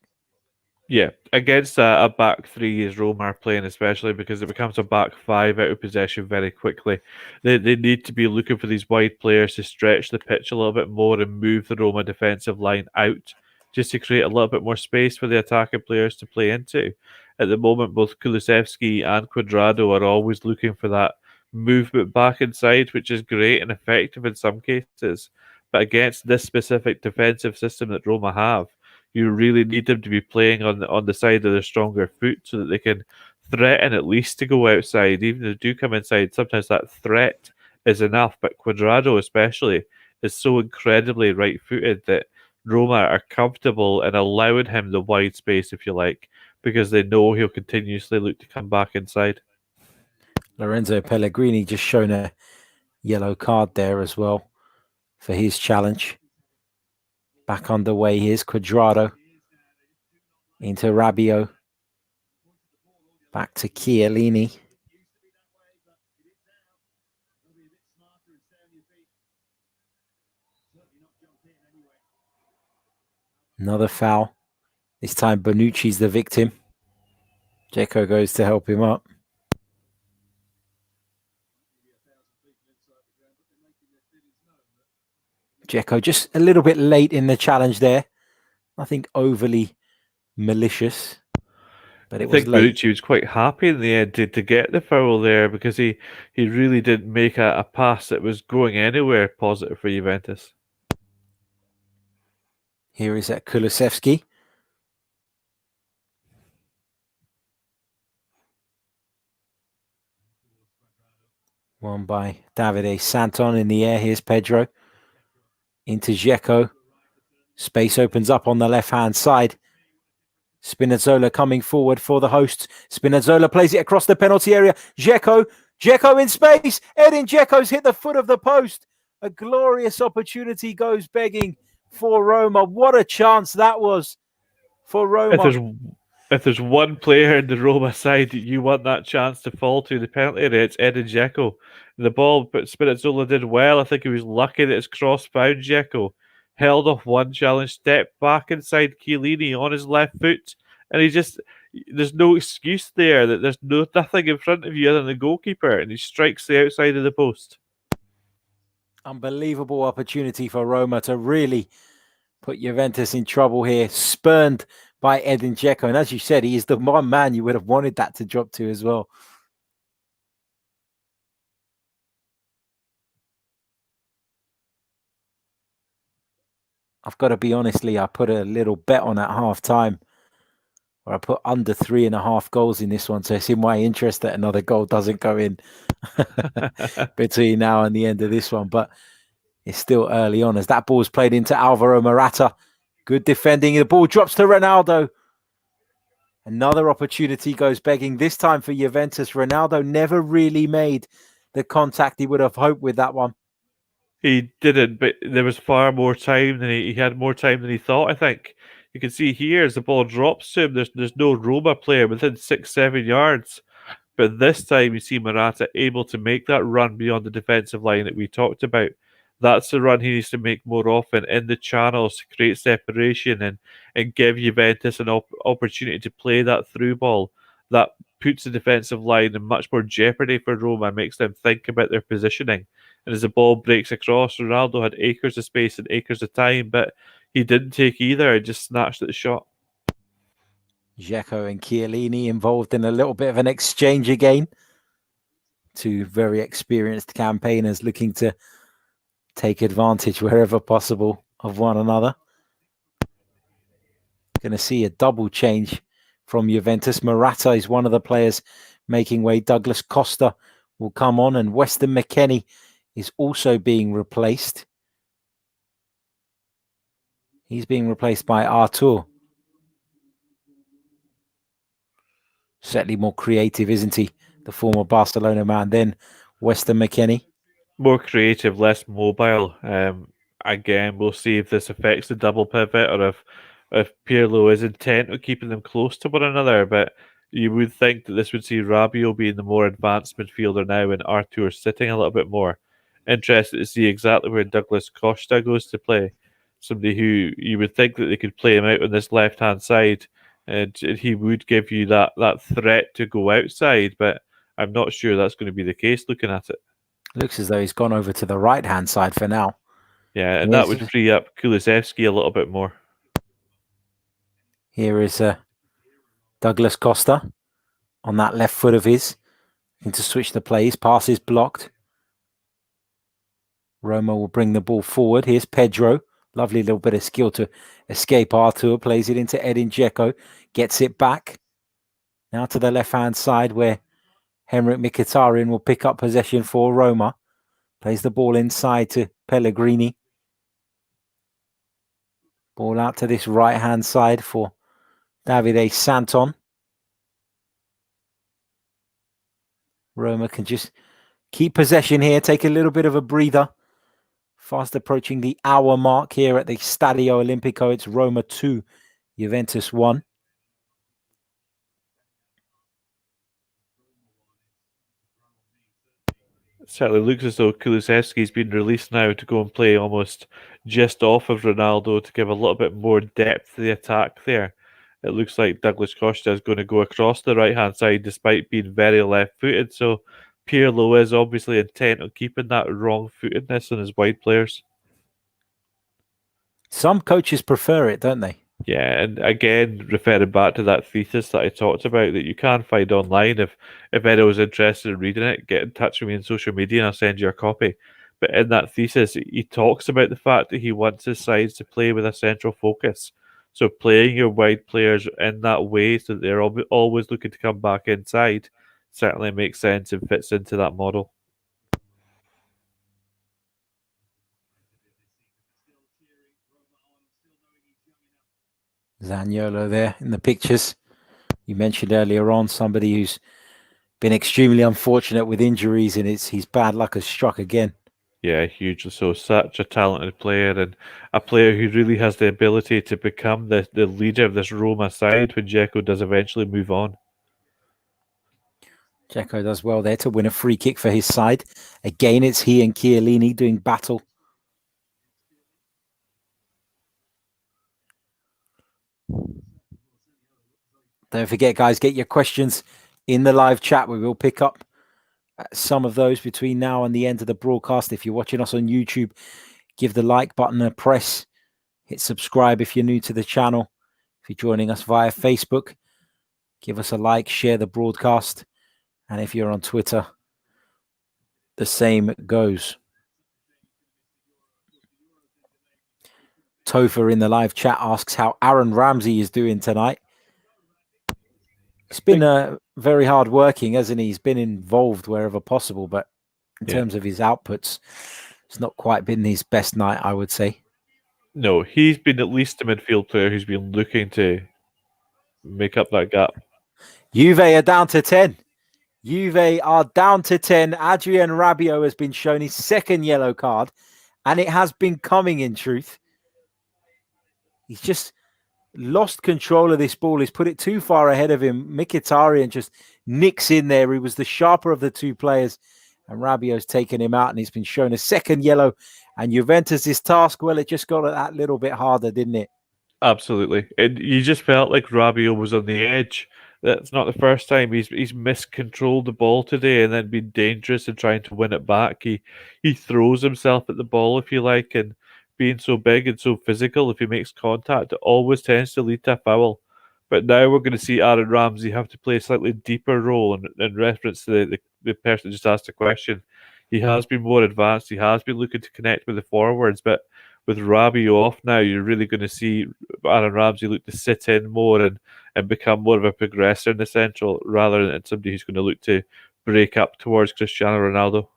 Yeah, against a back three as Roma are playing, especially because it becomes a back five out of possession very quickly. They need to be looking for these wide players to stretch the pitch a little bit more and move the Roma defensive line out, just to create a little bit more space for the attacking players to play into. At the moment, both Kulusevski and Cuadrado are always looking for that movement back inside, which is great and effective in some cases. But against this specific defensive system that Roma have, you really need them to be playing on the side of their stronger foot so that they can threaten at least to go outside. Even if they do come inside, sometimes that threat is enough. But Cuadrado especially is so incredibly right-footed that Roma are comfortable in allowing him the wide space, if you like, because they know he'll continuously look to come back inside. Lorenzo Pellegrini just shown a yellow card there as well for his challenge. Back underway. Here's Cuadrado into Rabiot. Back to Chiellini. Another foul. This time Bonucci's the victim. Dzeko goes to help him up. Dzeko just a little bit late in the challenge there. Nothing overly malicious, but it was late. Bonucci was quite happy in the end to get the foul there because he really didn't make a pass that was going anywhere positive for Juventus. Here is Kulusevski. Won by Davide Santon in the air. Here's Pedro. Into Dzeko. Space opens up on the left-hand side. Spinazzola coming forward for the hosts. Spinazzola plays it across the penalty area. Dzeko in space. Edin Dzeko's hit the foot of the post. A glorious opportunity goes begging for Roma. What a chance that was for Roma. If there's one player in the Roma side that you want that chance to fall to the penalty area, it's Edin Dzeko. The ball, but Spinazzola did well. I think he was lucky that his cross found Dzeko. Held off one challenge, stepped back inside Chiellini on his left foot, and there's no excuse there that there's nothing in front of you other than the goalkeeper, and he strikes the outside of the post. Unbelievable opportunity for Roma to really put Juventus in trouble here. Spurned by Edin Dzeko, and as you said, he is the one man you would have wanted that to drop to as well. I've got to be honest, Lee, I put a little bet on at half time where I put under 3.5 goals in this one. So it's in my interest that another goal doesn't go in between now and the end of this one. But it's still early on as that ball's played into Alvaro Morata. Good defending. The ball drops to Ronaldo. Another opportunity goes begging, this time for Juventus. Ronaldo never really made the contact he would have hoped with that one. He didn't, but there was far more time than he had more time than he thought, I think. You can see here as the ball drops to him, there's no Roma player within 6-7 yards. But this time you see Morata able to make that run beyond the defensive line that we talked about. That's the run he needs to make more often in the channels to create separation and give Juventus an opportunity to play that through ball. That puts the defensive line in much more jeopardy for Roma and makes them think about their positioning. And as the ball breaks across, Ronaldo had acres of space and acres of time, but he didn't take either. He just snatched at the shot. Dzeko and Chiellini involved in a little bit of an exchange again. Two very experienced campaigners looking to take advantage wherever possible of one another. Going to see a double change from Juventus. Morata is one of the players making way. Douglas Costa will come on, and Weston McKennie is also being replaced. He's being replaced by Artur. Certainly more creative, isn't he? The former Barcelona man. Then Weston McKennie. More creative, less mobile. Again, we'll see if this affects the double pivot or if Pirlo is intent on keeping them close to one another. But you would think that this would see Rabiot being the more advanced midfielder now and Artur sitting a little bit more. Interested to see exactly where Douglas Costa goes to play. Somebody who you would think that they could play him out on this left-hand side, and he would give you that threat to go outside, but I'm not sure that's going to be the case looking at it. Looks as though he's gone over to the right-hand side for now. Yeah, and that would free up Kulusevski a little bit more. Here is Douglas Costa on that left foot of his. Looking to switch the plays. Pass is blocked. Roma will bring the ball forward. Here's Pedro. Lovely little bit of skill to escape Artur. Plays it into Edin Dzeko. Gets it back. Now to the left-hand side where Henrik Mkhitaryan will pick up possession for Roma. Plays the ball inside to Pellegrini. Ball out to this right-hand side for Davide Santon. Roma can just keep possession here, take a little bit of a breather. Fast approaching the hour mark here at the Stadio Olimpico. It's Roma 2, Juventus 1. certainly looks as though Kulusevski's been released now to go and play almost just off of Ronaldo to give a little bit more depth to the attack there. It looks like Douglas Costa is going to go across the right-hand side despite being very left-footed, so Pirlo is obviously intent on keeping that wrong-footedness on his wide players. Some coaches prefer it, don't they? Yeah, and again, referring back to that thesis that I talked about that you can find online, if anyone's interested in reading it, get in touch with me on social media and I'll send you a copy. But in that thesis, he talks about the fact that he wants his sides to play with a central focus. So playing your wide players in that way so that they're always looking to come back inside certainly makes sense and fits into that model. Zaniolo there in the pictures. You mentioned earlier on somebody who's been extremely unfortunate with injuries, and his bad luck has struck again. Yeah, hugely so. Such a talented player, and a player who really has the ability to become the leader of this Roma side when Dzeko does eventually move on. Dzeko does well there to win a free kick for his side. Again, it's he and Chiellini doing battle. Don't forget, guys, get your questions in the live chat. We will pick up some of those between now and the end of the broadcast. If you're watching us on YouTube, give the like button a press. Hit subscribe if you're new to the channel. If you're joining us via Facebook, give us a like, share the broadcast. And if you're on Twitter, the same goes. Topher in the live chat asks how Aaron Ramsey is doing tonight. He's been very hard working, hasn't he? He's been involved wherever possible, but in terms of his outputs, it's not quite been his best night, I would say. No, he's been at least a midfield player who's been looking to make up that gap. Juve are down to 10. Juve are down to 10. Adrien Rabiot has been shown his second yellow card, and it has been coming in truth. He's just lost control of this ball. He's put it too far ahead of him. Mkhitaryan just nicks in there. He was the sharper of the two players, and Rabiot's taken him out, and he's been shown a second yellow. And Juventus' task, well, it just got that little bit harder, didn't it? Absolutely. You just felt like Rabiot was on the edge. That's not the first time he's miscontrolled the ball today and then been dangerous in trying to win it back. He throws himself at the ball, if you like, and being so big and so physical, if he makes contact, it always tends to lead to a foul. But now we're going to see Aaron Ramsey have to play a slightly deeper role in reference to the person that just asked the question. He has been more advanced. He has been looking to connect with the forwards, but with Rabiot off now, you're really going to see Aaron Ramsey look to sit in more and become more of a progressor in the central rather than somebody who's going to look to break up towards Cristiano Ronaldo.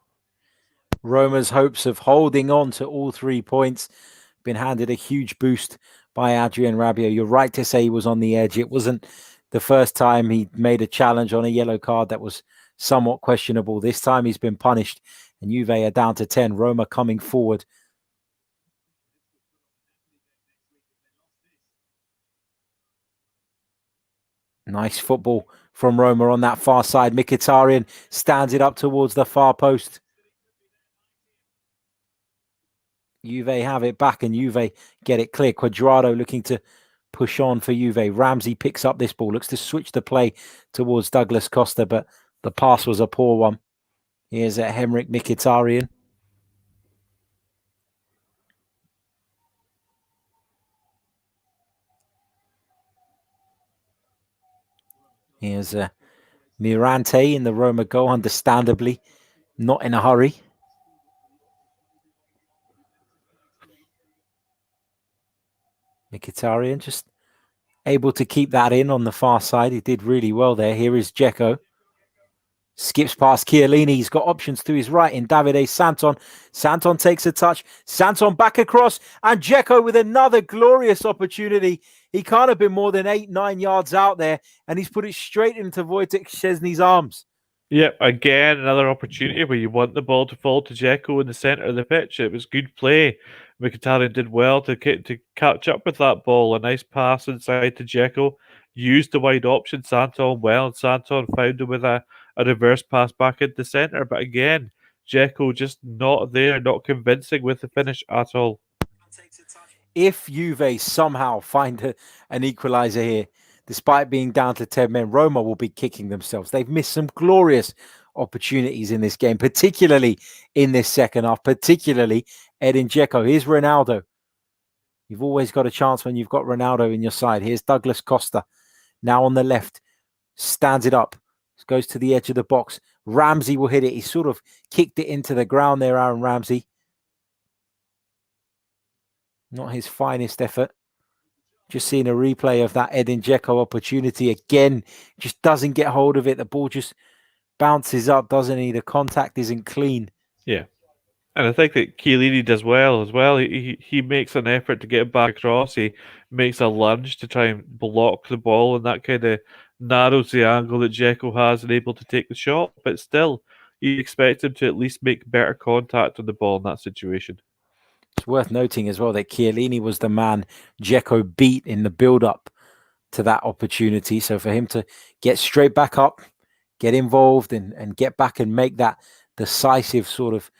Roma's hopes of holding on to all 3 points been handed a huge boost by Adrien Rabiot. You're right to say he was on the edge. It wasn't the first time he made a challenge on a yellow card that was somewhat questionable. This time he's been punished, and Juve are down to 10. Roma coming forward. Nice football from Roma on that far side. Mkhitaryan stands it up towards the far post. Juve have it back, and Juve get it clear. Cuadrado looking to push on for Juve. Ramsey picks up this ball, looks to switch the play towards Douglas Costa, but the pass was a poor one. Here's Henrik Mkhitaryan. Here's Mirante in the Roma goal, understandably not in a hurry. Mkhitaryan just able to keep that in on the far side. He did really well there. Here is Dzeko. Skips past Chiellini. He's got options to his right in Davide Santon. Santon takes a touch. Santon back across. And Dzeko with another glorious opportunity. He can't have been more than 8-9 yards out there. And he's put it straight into Wojciech Szczesny's arms. Yep, again, another opportunity where you want the ball to fall to Dzeko in the centre of the pitch. It was good play. Mkhitaryan did well to catch up with that ball. A nice pass inside to Dzeko. Used the wide option, Santon well, and Santon found him with a reverse pass back into the centre. But again, Dzeko just not there, not convincing with the finish at all. If Juve somehow find an equaliser here, despite being down to 10 men, Roma will be kicking themselves. They've missed some glorious opportunities in this game, particularly in this second half, particularly Edin Dzeko. Here's Ronaldo. You've always got a chance when you've got Ronaldo in your side. Here's Douglas Costa, now on the left, stands it up, goes to the edge of the box. Ramsey will hit it. He sort of kicked it into the ground there, Aaron Ramsey. Not his finest effort. Just seeing a replay of that Edin Dzeko opportunity again. Just doesn't get hold of it. The ball just bounces up, doesn't he? The contact isn't clean. Yeah. And I think that Chiellini does well as well. He makes an effort to get it back across. He makes a lunge to try and block the ball, and that kind of narrows the angle that Dzeko has and able to take the shot. But still, you expect him to at least make better contact on the ball in that situation. It's worth noting as well that Chiellini was the man Dzeko beat in the build-up to that opportunity. So for him to get straight back up, get involved and get back and make that decisive sort of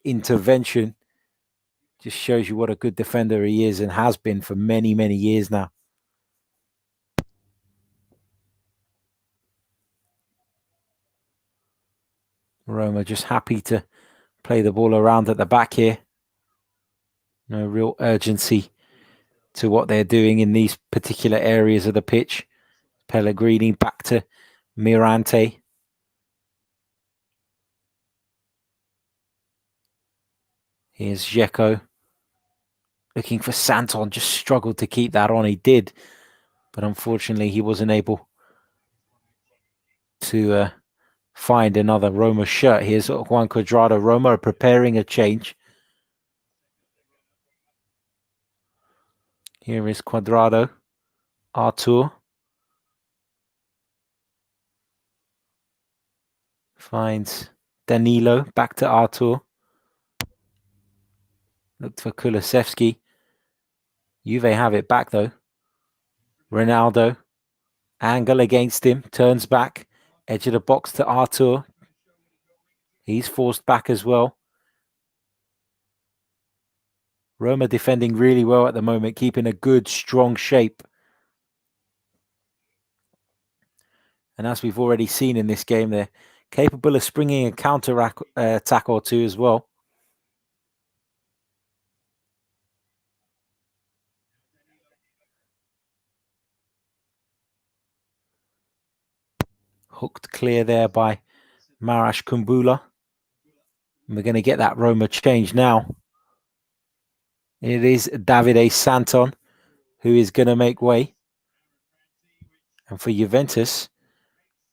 intervention just shows you what a good defender he is and has been for many, many years now. Roma just happy to play the ball around at the back here. No real urgency to what they're doing in these particular areas of the pitch. Pellegrini back to Mirante. Here's Dzeko. Looking for Santon, just struggled to keep that on. He did, but unfortunately he wasn't able to find another Roma shirt. Here's Juan Cuadrado. Roma are preparing a change. Here is Cuadrado. Artur. Finds Danilo. Back to Artur. Looked for Kulusevski. Juve have it back though. Ronaldo. Angle against him. Turns back. Edge of the box to Artur. He's forced back as well. Roma defending really well at the moment, keeping a good, strong shape. And as we've already seen in this game, they're capable of springing a counter attack or two as well. Hooked clear there by Marash Kumbula. And we're going to get that Roma change now. It is Davide Santon who is going to make way. And for Juventus,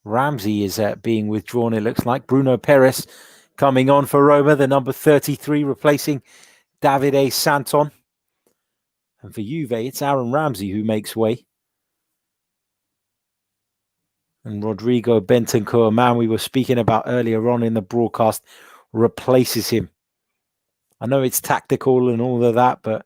Ramsey is being withdrawn, it looks like. Bruno Perez coming on for Roma, the number 33, replacing Davide Santon. And for Juve, it's Aaron Ramsey who makes way. And Rodrigo Bentancur, a man we were speaking about earlier on in the broadcast, replaces him. I know it's tactical and all of that, but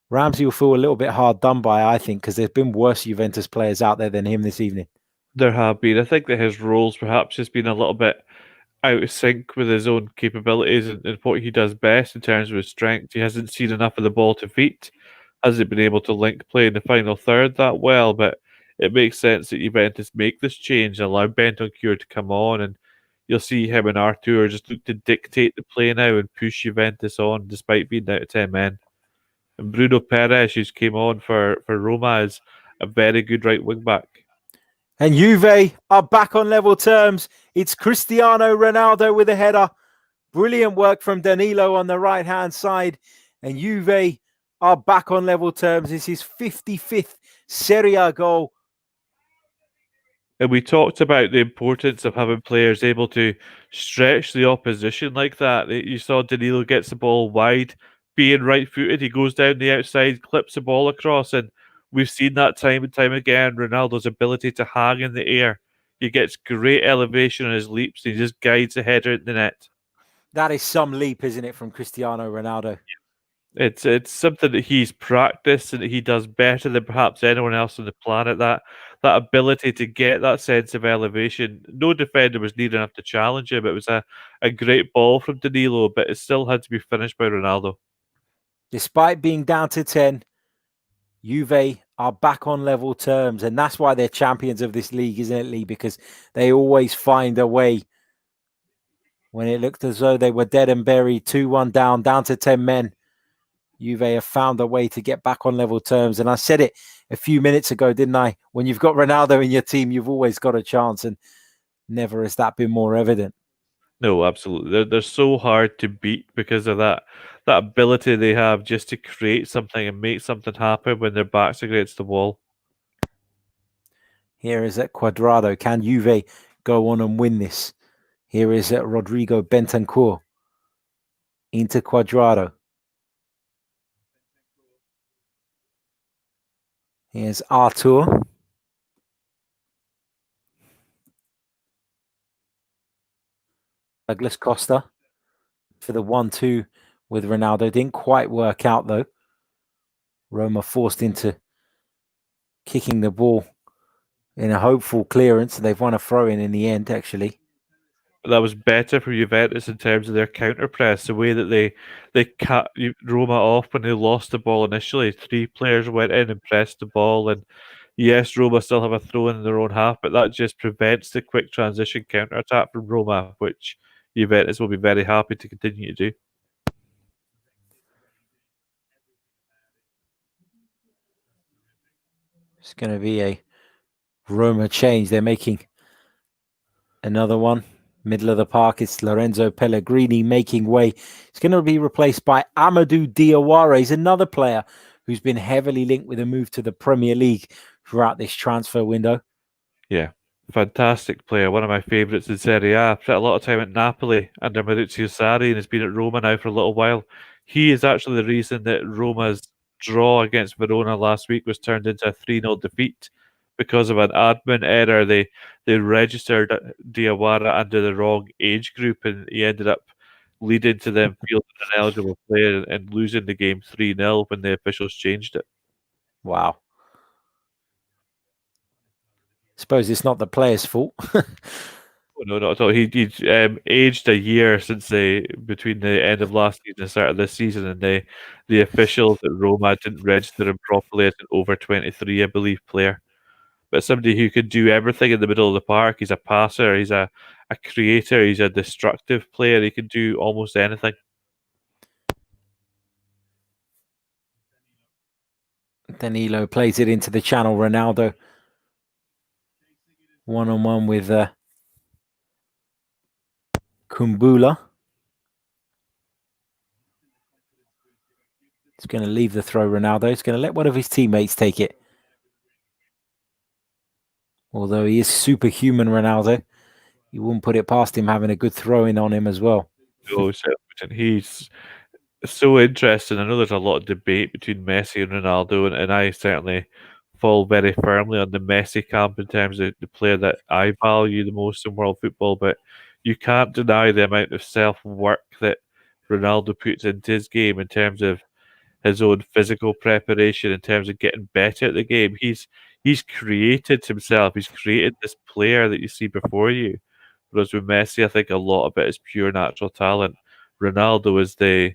Ramsey will feel a little bit hard done by, I think, because there's been worse Juventus players out there than him this evening. There have been. I think that his roles perhaps just been a little bit out of sync with his own capabilities and what he does best in terms of his strength. He hasn't seen enough of the ball to feet, hasn't been able to link play in the final third that well, but it makes sense that Juventus make this change and allow Bentancur to come on, and you'll see him and Artur just look to dictate the play now and push Juventus on despite being down to 10 men. And Bruno Perez, who's came on for Roma, is a very good right wing back. And Juve are back on level terms. It's Cristiano Ronaldo with a header. Brilliant work from Danilo on the right-hand side. And Juve are back on level terms. This is 55th Serie A goal. And we talked about the importance of having players able to stretch the opposition like that. You saw Danilo gets the ball wide, being right-footed. He goes down the outside, clips the ball across, and we've seen that time and time again. Ronaldo's ability to hang in the air. He gets great elevation on his leaps. He just guides the header in the net. That is some leap, isn't it, from Cristiano Ronaldo? It's something that he's practiced and that he does better than perhaps anyone else on the planet. That that ability to get that sense of elevation. No defender was near enough to challenge him. It was a great ball from Danilo, but it still had to be finished by Ronaldo. Despite being down to 10, Juve are back on level terms, and that's why they're champions of this league, isn't it, Lee? Because they always find a way. When it looked as though they were dead and buried, 2-1 down to 10 men, Juve have found a way to get back on level terms. And I said it a few minutes ago, didn't I? When you've got Ronaldo in your team, you've always got a chance, and never has that been more evident. No, absolutely. They're so hard to beat because of that ability they have just to create something and make something happen when their backs against the wall. Here is at Cuadrado. Can Juve go on and win this? Here is at Rodrigo Bentancur. Into Cuadrado. Here's Artur. Douglas Costa for the 1-2 with Ronaldo. Didn't quite work out though. Roma forced into kicking the ball in a hopeful clearance. They've won a throw-in the end, actually. That was better for Juventus in terms of their counter press. The way that they cut Roma off when they lost the ball initially. 3 players went in and pressed the ball, and yes, Roma still have a throw in their own half, but that just prevents the quick transition counter attack from Roma, which Juventus will be very happy to continue to do. It's going to be a Roma change. They're making another one. Middle of the park, it's Lorenzo Pellegrini making way. It's going to be replaced by Amadou Diawara. He's another player who's been heavily linked with a move to the Premier League throughout this transfer window. Yeah, fantastic player. One of my favourites in Serie A. Spent a lot of time at Napoli under Maurizio Sarri and has been at Roma now for a little while. He is actually the reason that Roma's draw against Verona last week was turned into a 3-0 defeat. Because of an admin error, they registered Diawara under the wrong age group, and he ended up leading to them fielding an eligible player and losing the game 3-0 when the officials changed it. Wow. Suppose it's not the player's fault. No, not at all. He aged a year since between the end of last season and the start of this season, and the officials at Roma didn't register him properly as an over 23, I believe, player. But somebody who could do everything in the middle of the park. He's a passer, he's a creator, he's a destructive player. He can do almost anything. Danilo plays it into the channel. Ronaldo one-on-one with Kumbula. He's going to leave the throw, Ronaldo. He's going to let one of his teammates take it. Although he is superhuman, Ronaldo, you wouldn't put it past him having a good throw-in on him as well. Oh, he's so interesting. I know there's a lot of debate between Messi and Ronaldo, and I certainly fall very firmly on the Messi camp in terms of the player that I value the most in world football. But you can't deny the amount of self-work that Ronaldo puts into his game in terms of his own physical preparation, in terms of getting better at the game. He's created himself. He's created this player that you see before you. Whereas with Messi, I think a lot of it is pure natural talent. Ronaldo is the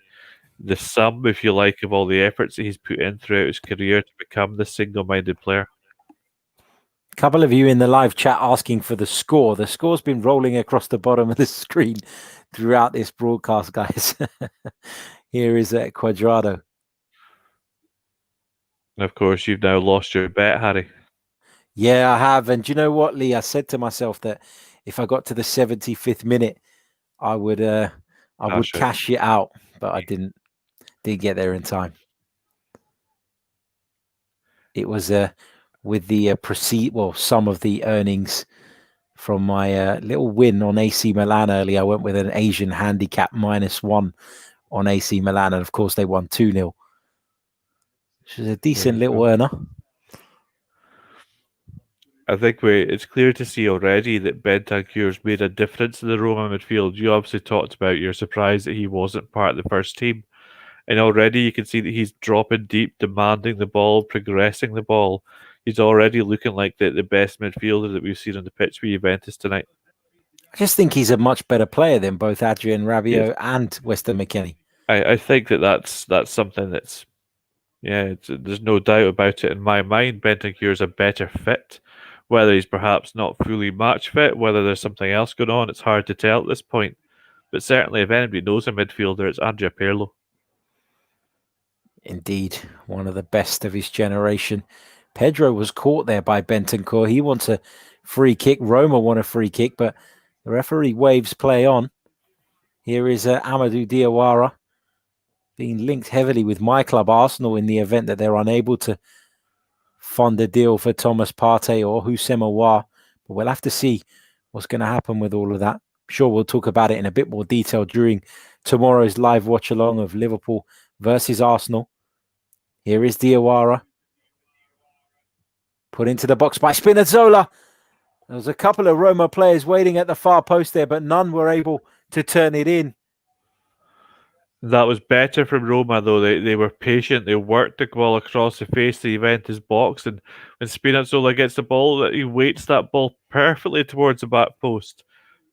sum, if you like, of all the efforts that he's put in throughout his career to become this single-minded player. A couple of you in the live chat asking for the score. The score's been rolling across the bottom of the screen throughout this broadcast, guys. Here is Cuadrado. And of course, you've now lost your bet, Harry. Yeah, I have. And do you know what, Lee? I said to myself that if I got to the 75th minute, I would cash it out, but I didn't get there in time. It was with the some of the earnings from my little win on AC Milan earlier. I went with an Asian handicap -1 on AC Milan, and of course they won 2-0. Which is a decent little earner. I think it's clear to see already that Bentancur's made a difference in the Roma midfield. You obviously talked about your surprise that he wasn't part of the first team. And already you can see that he's dropping deep, demanding the ball, progressing the ball. he's already looking like the best midfielder that we've seen on the pitch with Juventus tonight. I just think he's a much better player than both Adrian Rabiot and Weston McKennie. I think that's something that's, there's no doubt about it in my mind. Bentancur is a better fit. Whether he's perhaps not fully match fit, whether there's something else going on, it's hard to tell at this point. But certainly, if anybody knows a midfielder, it's Andrea Pirlo. Indeed, one of the best of his generation. Pedro was caught there by Bentancur. He wants a free kick. Roma want a free kick, but the referee waves play on. Here is Amadou Diawara being linked heavily with my club, Arsenal, in the event that they're unable to fund a deal for Thomas Partey or Houssem Aouar. But we'll have to see what's going to happen with all of that. I'm sure we'll talk about it in a bit more detail during tomorrow's live watch-along of Liverpool versus Arsenal. Here is Diawara. Put into the box by Spinazzola. There was a couple of Roma players waiting at the far post there, but none were able to turn it in. That was better from Roma, though. They were patient. They worked the ball across the face of the Juventus box, and when Spinazzola gets the ball, he weights that ball perfectly towards the back post.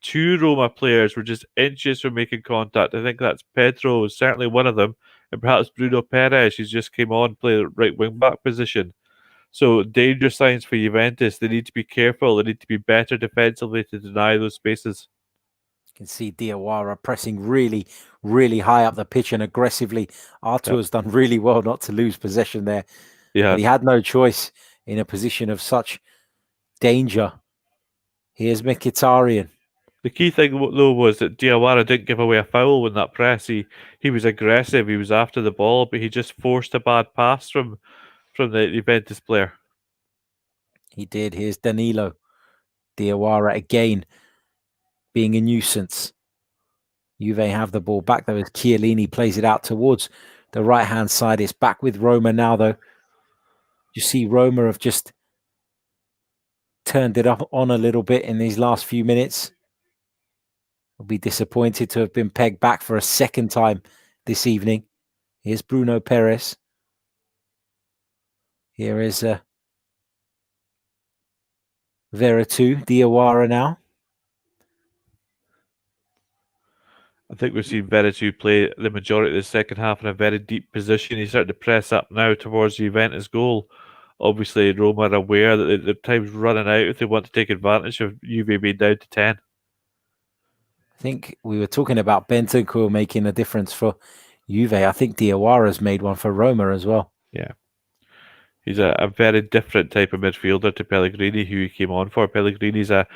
Two Roma players were just inches from making contact. I think that's Pedro, certainly one of them, and perhaps Bruno Perez, who's just came on, play the right wing-back position. So danger signs for Juventus. They need to be careful. They need to be better defensively to deny those spaces. You can see Diawara pressing really, really high up the pitch and aggressively. Artur has done really well not to lose possession there. Yeah. But he had no choice in a position of such danger. Here's Mkhitaryan. The key thing, though, was that Diawara didn't give away a foul when that press. He was aggressive. He was after the ball, but he just forced a bad pass from the Juventus player. He did. Here's Danilo. Diawara again being a nuisance. Juve have the ball back though as Chiellini plays it out towards the right-hand side. It's back with Roma now though. You see Roma have just turned it up on a little bit in these last few minutes. I'll be disappointed to have been pegged back for a second time this evening. Here's Bruno Perez. Here is Veretout, Diawara now. I think we've seen Veretout play the majority of the second half in a very deep position. He's starting to press up now towards the Juventus goal. Obviously, Roma are aware that the time's running out if they want to take advantage of Juve being down to 10. I think we were talking about Bentancur making a difference for Juve. I think Diawara's made one for Roma as well. Yeah. He's a very different type of midfielder to Pellegrini, who he came on for. Pellegrini's a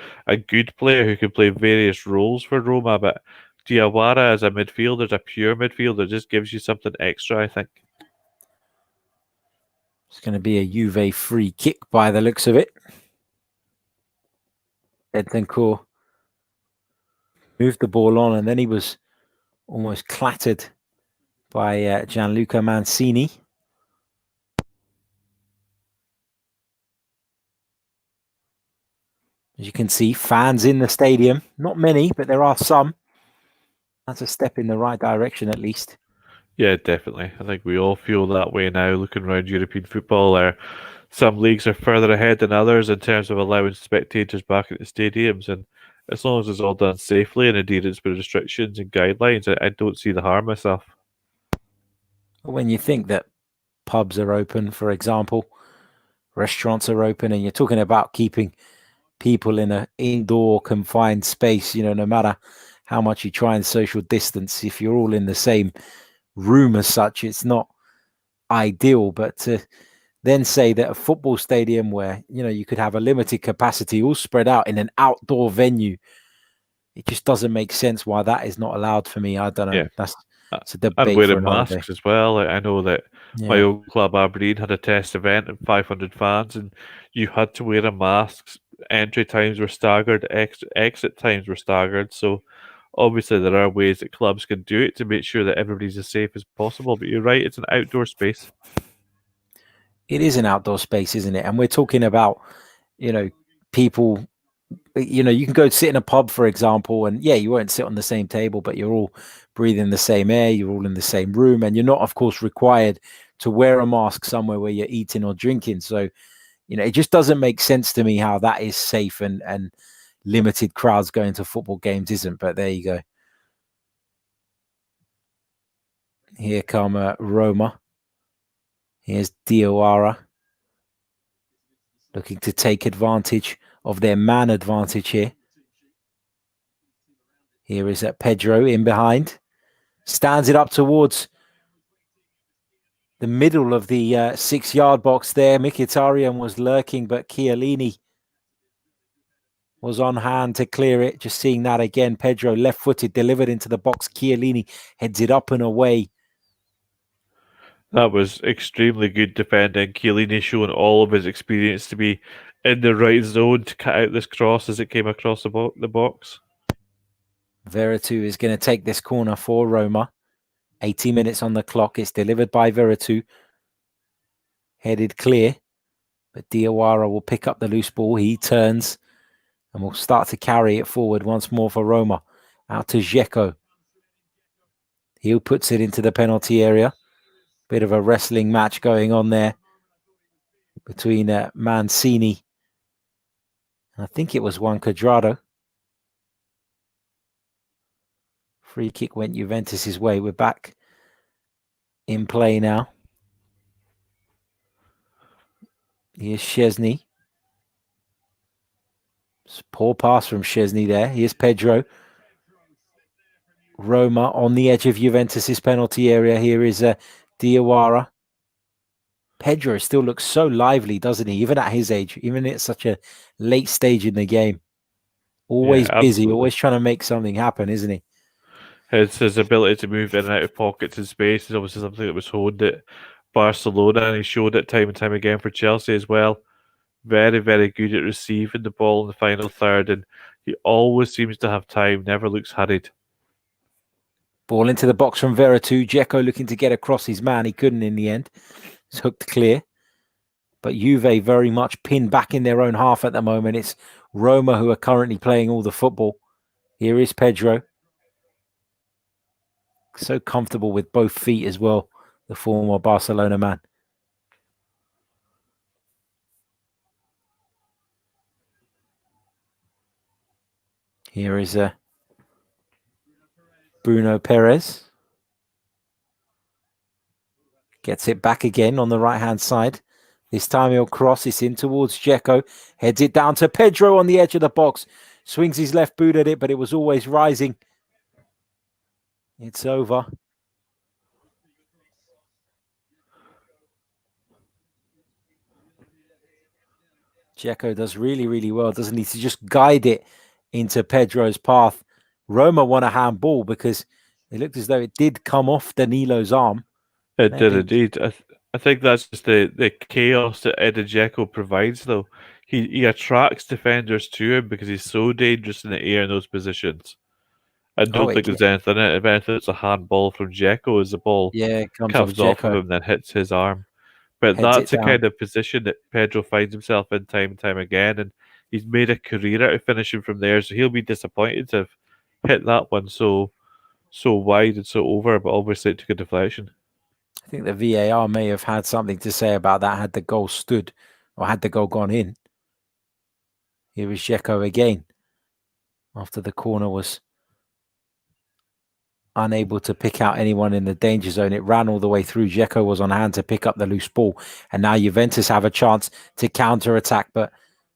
good player who can play various roles for Roma, but Diawara as a midfielder, as a pure midfielder, just gives you something extra, I think. It's going to be a Juve free kick by the looks of it. Bentancur moved the ball on and then he was almost clattered by Gianluca Mancini. As you can see, fans in the stadium. Not many, but there are some. That's a step in the right direction, at least. Yeah, definitely. I think we all feel that way now, looking around European football. Some leagues are further ahead than others in terms of allowing spectators back at the stadiums. And as long as it's all done safely and adherence with restrictions and guidelines, I don't see the harm myself. When you think that pubs are open, for example, restaurants are open, and you're talking about keeping people in an indoor confined space, you know, no matter how much you try and social distance, if you're all in the same room as such, it's not ideal. But to then say that a football stadium where, you know, you could have a limited capacity all spread out in an outdoor venue, it just doesn't make sense why that is not allowed for me. I don't know. Yeah. That's a debate. And wearing masks as well. I know that my old club Aberdeen had a test event and 500 fans, and you had to wear a mask. Entry times were staggered, exit times were staggered. So obviously there are ways that clubs can do it to make sure that everybody's as safe as possible. But you're right, it's an outdoor space. It is an outdoor space, isn't it? And we're talking about, you know, people, you know, you can go sit in a pub, for example, and yeah, you won't sit on the same table, but you're all breathing the same air, you're all in the same room, and you're not, of course, required to wear a mask somewhere where you're eating or drinking. So it just doesn't make sense to me how that is safe and limited crowds going to football games isn't. But there you go. Here come Roma. Here's Diawara looking to take advantage of their man advantage here. Here is Pedro in behind. Stands it up towards the middle of the 6-yard box there. Mkhitaryan was lurking, but Chiellini was on hand to clear it. Just seeing that again. Pedro left-footed, delivered into the box. Chiellini heads it up and away. That was extremely good defending. Chiellini showing all of his experience to be in the right zone to cut out this cross as it came across the box. Veretout is going to take this corner for Roma. 80 minutes on the clock. It's delivered by Veretout. Headed clear. But Diawara will pick up the loose ball. He turns and will start to carry it forward once more for Roma. Out to Dzeko. He puts it into the penalty area. Bit of a wrestling match going on there between Mancini. I think it was Juan Cuadrado. Free kick went Juventus' way. We're back in play now. Here's Szczesny. Poor pass from Szczesny there. Here's Pedro. Roma on the edge of Juventus' penalty area. Here is Diawara. Pedro still looks so lively, doesn't he? Even at his age, even at such a late stage in the game. Always busy, always trying to make something happen, isn't he? His ability to move in and out of pockets and space is obviously something that was honed at Barcelona, and he showed it time and time again for Chelsea as well. Very, very good at receiving the ball in the final third, and he always seems to have time, never looks hurried. Ball into the box from Veretout. Dzeko looking to get across his man. He couldn't in the end. It's hooked clear. But Juve very much pinned back in their own half at the moment. It's Roma who are currently playing all the football. Here is Pedro. So comfortable with both feet as well, the former Barcelona man. Here is Bruno Perez. Gets it back again on the right-hand side. This time he'll cross. It's in towards Dzeko. Heads it down to Pedro on the edge of the box. Swings his left boot at it, but it was always rising. It's over. Dzeko does really, really well, doesn't he, to just guide it into Pedro's path. Roma won a handball because it looked as though it did come off Danilo's arm. It did indeed. I think that's just the chaos that Edin Dzeko provides, though. He attracts defenders to him because he's so dangerous in the air in those positions. I don't think there's anything in it. If anything, it's a handball from Dzeko as the ball comes off of him and then hits his arm. But that's the kind of position that Pedro finds himself in time and time again, and he's made a career out of finishing from there, so he'll be disappointed to have hit that one so wide and so over, but obviously it took a deflection. I think the VAR may have had something to say about that had the goal stood or had the goal gone in. Here is Dzeko again after the corner was unable to pick out anyone in the danger zone. It ran all the way through. Dzeko was on hand to pick up the loose ball. And now Juventus have a chance to counter-attack, but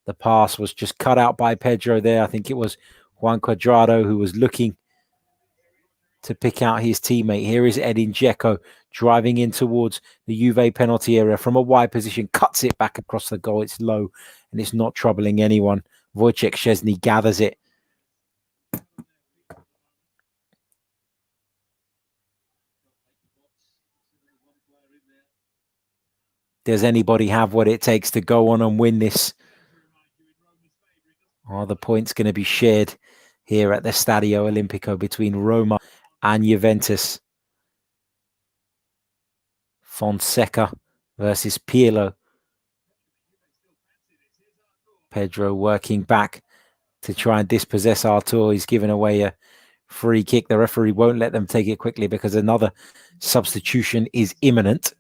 the pass was just cut out by Pedro there. I think it was Juan Cuadrado who was looking to pick out his teammate. Here is Edin Dzeko driving in towards the Juve penalty area from a wide position, cuts it back across the goal. It's low and it's not troubling anyone. Wojciech Szczesny gathers it. Does anybody have what it takes to go on and win this? Are the points going to be shared here at the Stadio Olimpico between Roma and Juventus? Fonseca versus Pirlo. Pedro working back to try and dispossess Artur. He's given away a free kick. The referee won't let them take it quickly because another substitution is imminent.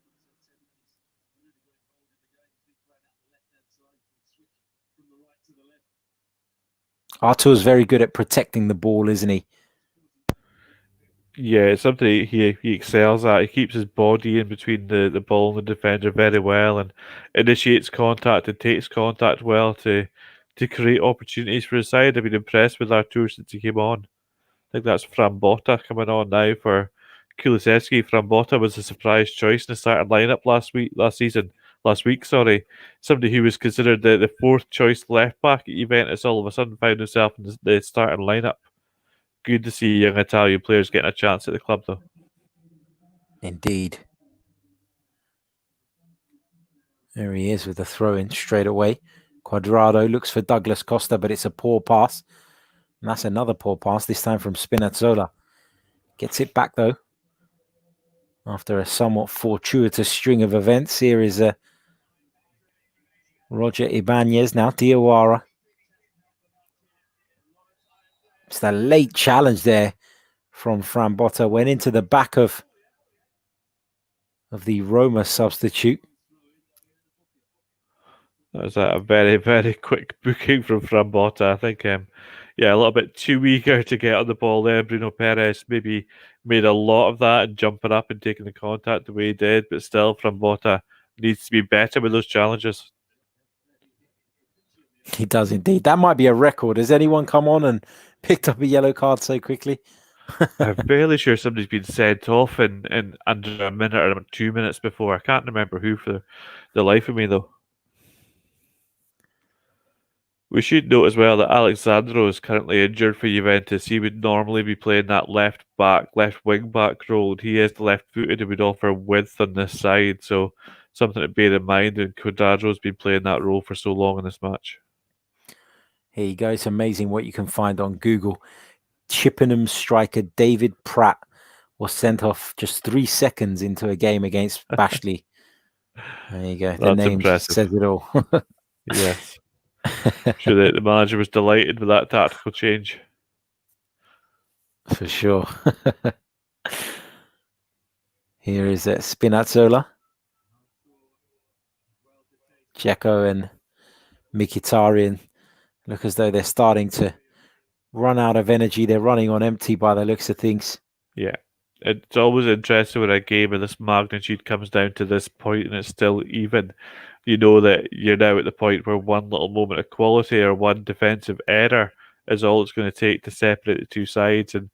Artur's very good at protecting the ball, isn't he? Yeah, it's something he excels at. He keeps his body in between the ball and the defender very well, and initiates contact and takes contact well to create opportunities for his side. I've been impressed with Artur since he came on. I think that's Frambotta coming on now for Kulusevski. Frambotta was a surprise choice in the starting lineup last week. Sorry, somebody who was considered the fourth choice left back at Juventus all of a sudden found himself in the starting lineup. Good to see young Italian players getting a chance at the club, though. Indeed. There he is with the throw-in straight away. Cuadrado looks for Douglas Costa, but it's a poor pass. And that's another poor pass, this time from Spinazzola. Gets it back, though. After a somewhat fortuitous string of events, here is Roger Ibanez, now Diawara. It's the late challenge there from Frambotta. Went into the back of the Roma substitute. That was a very, very quick booking from Frambotta. I think, a little bit too eager to get on the ball there. Bruno Perez maybe made a lot of that and jumping up and taking the contact the way he did, but still, Frambotta needs to be better with those challenges. He does indeed. That might be a record. Has anyone come on and picked up a yellow card so quickly? I'm fairly sure somebody's been sent off in under a minute or 2 minutes before. I can't remember who for the life of me, though. We should note as well that Alexandro is currently injured for Juventus. He would normally be playing that left wing back role. He is left-footed and would offer width on this side, so something to bear in mind. And Cuadrado's been playing that role for so long in this match. Here you go. It's amazing what you can find on Google. Chippenham striker David Pratt was sent off just 3 seconds into a game against Bashley. There you go. The name says it all. Yes. I'm sure the manager was delighted with that tactical change. For sure. Here is Spinazzola. Dzeko and Mkhitaryan look as though they're starting to run out of energy. They're running on empty by the looks of things. Yeah. It's always interesting when a game of this magnitude comes down to this point and it's still even. You know that you're now at the point where one little moment of quality or one defensive error is all it's going to take to separate the two sides, and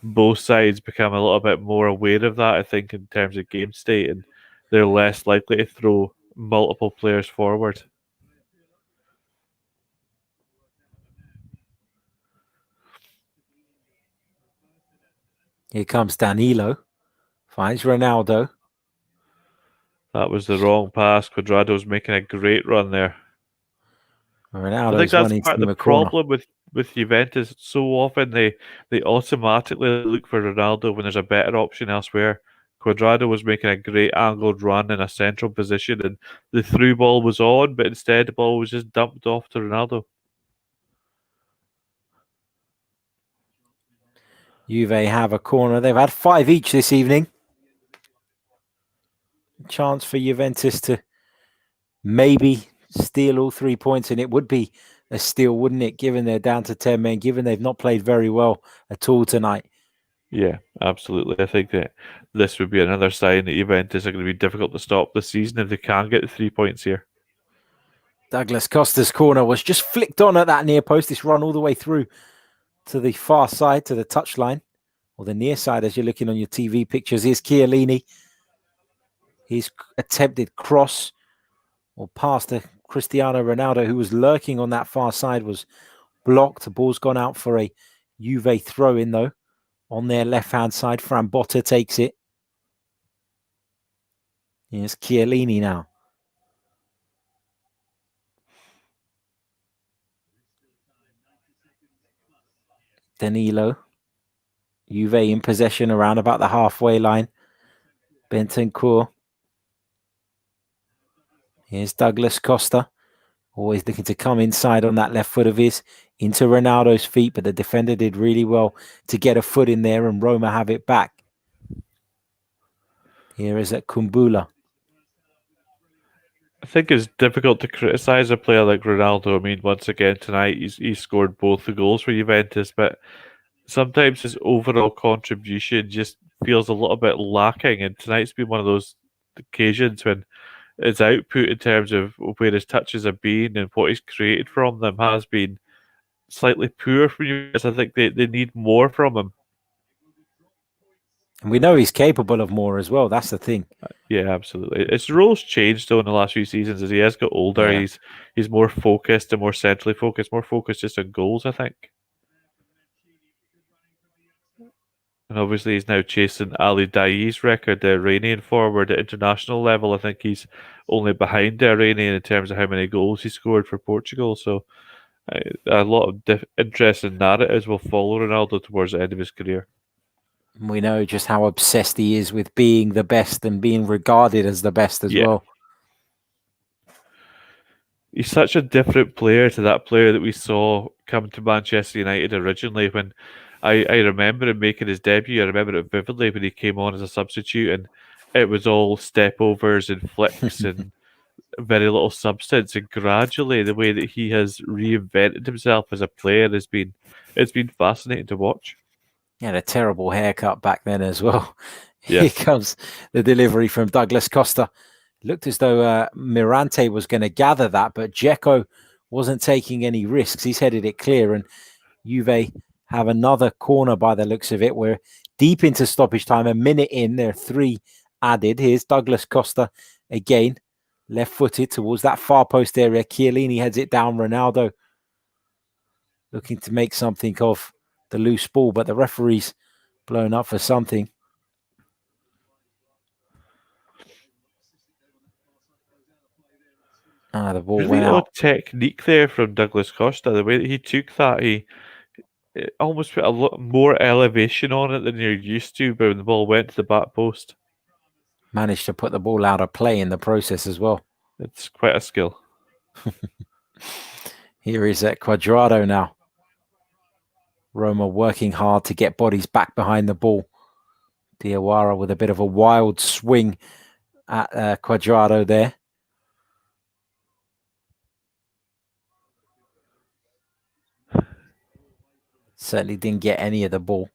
both sides become a little bit more aware of that, I think, in terms of game state, and they're less likely to throw multiple players forward. Here comes Danilo. Finds Ronaldo. That was the wrong pass. Cuadrado's making a great run there. Ronaldo's I think that's running part of the problem with Juventus. So often they automatically look for Ronaldo when there's a better option elsewhere. Cuadrado was making a great angled run in a central position, and the through ball was on, but instead the ball was just dumped off to Ronaldo. Juve have a corner. They've had 5 each this evening. Chance for Juventus to maybe steal all 3 points, and it would be a steal, wouldn't it, given they're down to 10 men, given they've not played very well at all tonight. Yeah, absolutely. I think that this would be another sign that Juventus are going to be difficult to stop this season if they can get the 3 points here. Douglas Costa's corner was just flicked on at that near post. It's run all the way through to the far side, to the touchline, or the near side as you're looking on your TV pictures. Here's Chiellini. His attempted cross or pass to Cristiano Ronaldo, who was lurking on that far side, was blocked. The ball's gone out for a Juve throw-in, though. On their left-hand side, Frambotta takes it. Here's Chiellini now. Danilo. Juve in possession around about the halfway line. Bentancur. Here's Douglas Costa. Always looking to come inside on that left foot of his into Ronaldo's feet, but the defender did really well to get a foot in there, and Roma have it back. Here is at Kumbula. I think it's difficult to criticise a player like Ronaldo. I mean, once again tonight he scored both the goals for Juventus, but sometimes his overall contribution just feels a little bit lacking. And tonight's been one of those occasions when his output in terms of where his touches have been and what he's created from them has been slightly poor for Juventus. I think they need more from him. And we know he's capable of more as well. That's the thing. Yeah, absolutely. His role's changed though in the last few seasons as he has got older. Yeah. He's more focused and more centrally focused, more focused just on goals, I think. And obviously he's now chasing Ali Daei's record, the Iranian forward at international level. I think he's only behind the Iranian in terms of how many goals he scored for Portugal. So a lot of interesting narratives will follow Ronaldo towards the end of his career. We know just how obsessed he is with being the best and being regarded as the best as well. He's such a different player to that player that we saw come to Manchester United originally. When I remember him making his debut, I remember it vividly when he came on as a substitute, and it was all step overs and flicks and very little substance. And gradually, the way that he has reinvented himself as a player it's been fascinating to watch. He had a terrible haircut back then as well. Yes. Here comes the delivery from Douglas Costa. Looked as though Mirante was going to gather that, but Dzeko wasn't taking any risks. He's headed it clear, and Juve have another corner by the looks of it. We're deep into stoppage time, a minute in. There are 3 added. Here's Douglas Costa again, left-footed towards that far post area. Chiellini heads it down. Ronaldo looking to make something of the loose ball, but the referee's blown up for something. The ball really went out. Technique there from Douglas Costa. The way that he took that, he almost put a lot more elevation on it than you're used to, but when the ball went to the back post. Managed to put the ball out of play in the process as well. It's quite a skill. Here is Cuadrado now. Roma working hard to get bodies back behind the ball. Diawara with a bit of a wild swing at Cuadrado there. Certainly didn't get any of the ball.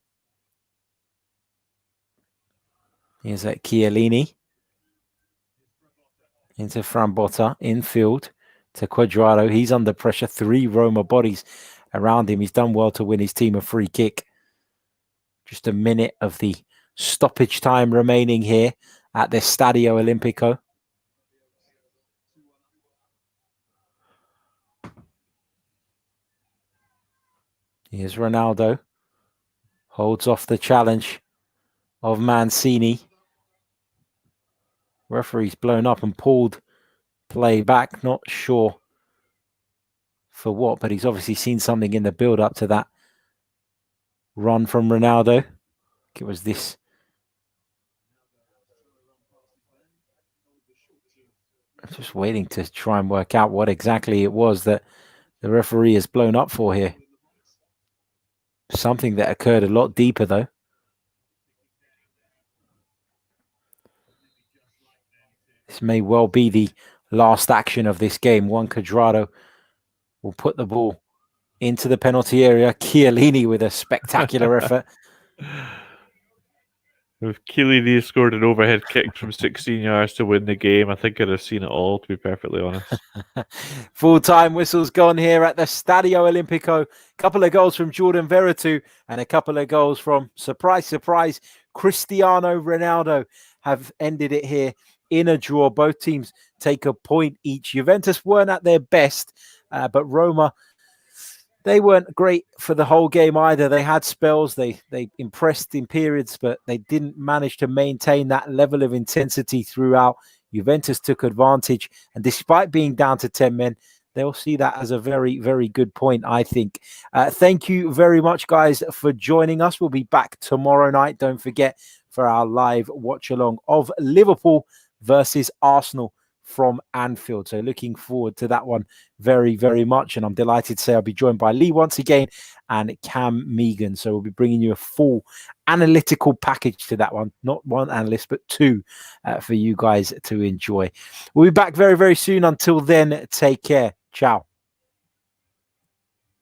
Here's Chiellini. Into Frambotta, infield to Cuadrado. He's under pressure. 3 Roma bodies around him. He's done well to win his team a free kick. Just a minute of the stoppage time remaining here at the Stadio Olimpico. Here's Ronaldo. Holds off the challenge of Mancini. Referee's blown up and pulled play back. Not sure for what, but he's obviously seen something in the build-up to that run from Ronaldo. It was this. I'm just waiting to try and work out what exactly it was that the referee has blown up for here. Something that occurred a lot deeper, though. This may well be the last action of this game. Juan Cuadrado will put the ball into the penalty area. Chiellini with a spectacular effort. If Chiellini scored an overhead kick from 16 yards to win the game, I think I'd have seen it all, to be perfectly honest. Full-time whistle's gone here at the Stadio Olimpico. Couple of goals from Jordan Veretout and a couple of goals from, surprise, surprise, Cristiano Ronaldo have ended it here in a draw. Both teams take a point each. Juventus weren't at their best, but Roma, they weren't great for the whole game either. They had spells. They impressed in periods, but they didn't manage to maintain that level of intensity throughout. Juventus took advantage, and despite being down to 10 men, they'll see that as a very, very good point, I think. Thank you very much, guys, for joining us. We'll be back tomorrow night. Don't forget for our live watch along of Liverpool versus Arsenal from Anfield. So looking forward to that one very, very much. And I'm delighted to say I'll be joined by Lee once again and Cam Megan. So we'll be bringing you a full analytical package to that one. Not one analyst, but two for you guys to enjoy. We'll be back very, very soon. Until then, take care. Ciao.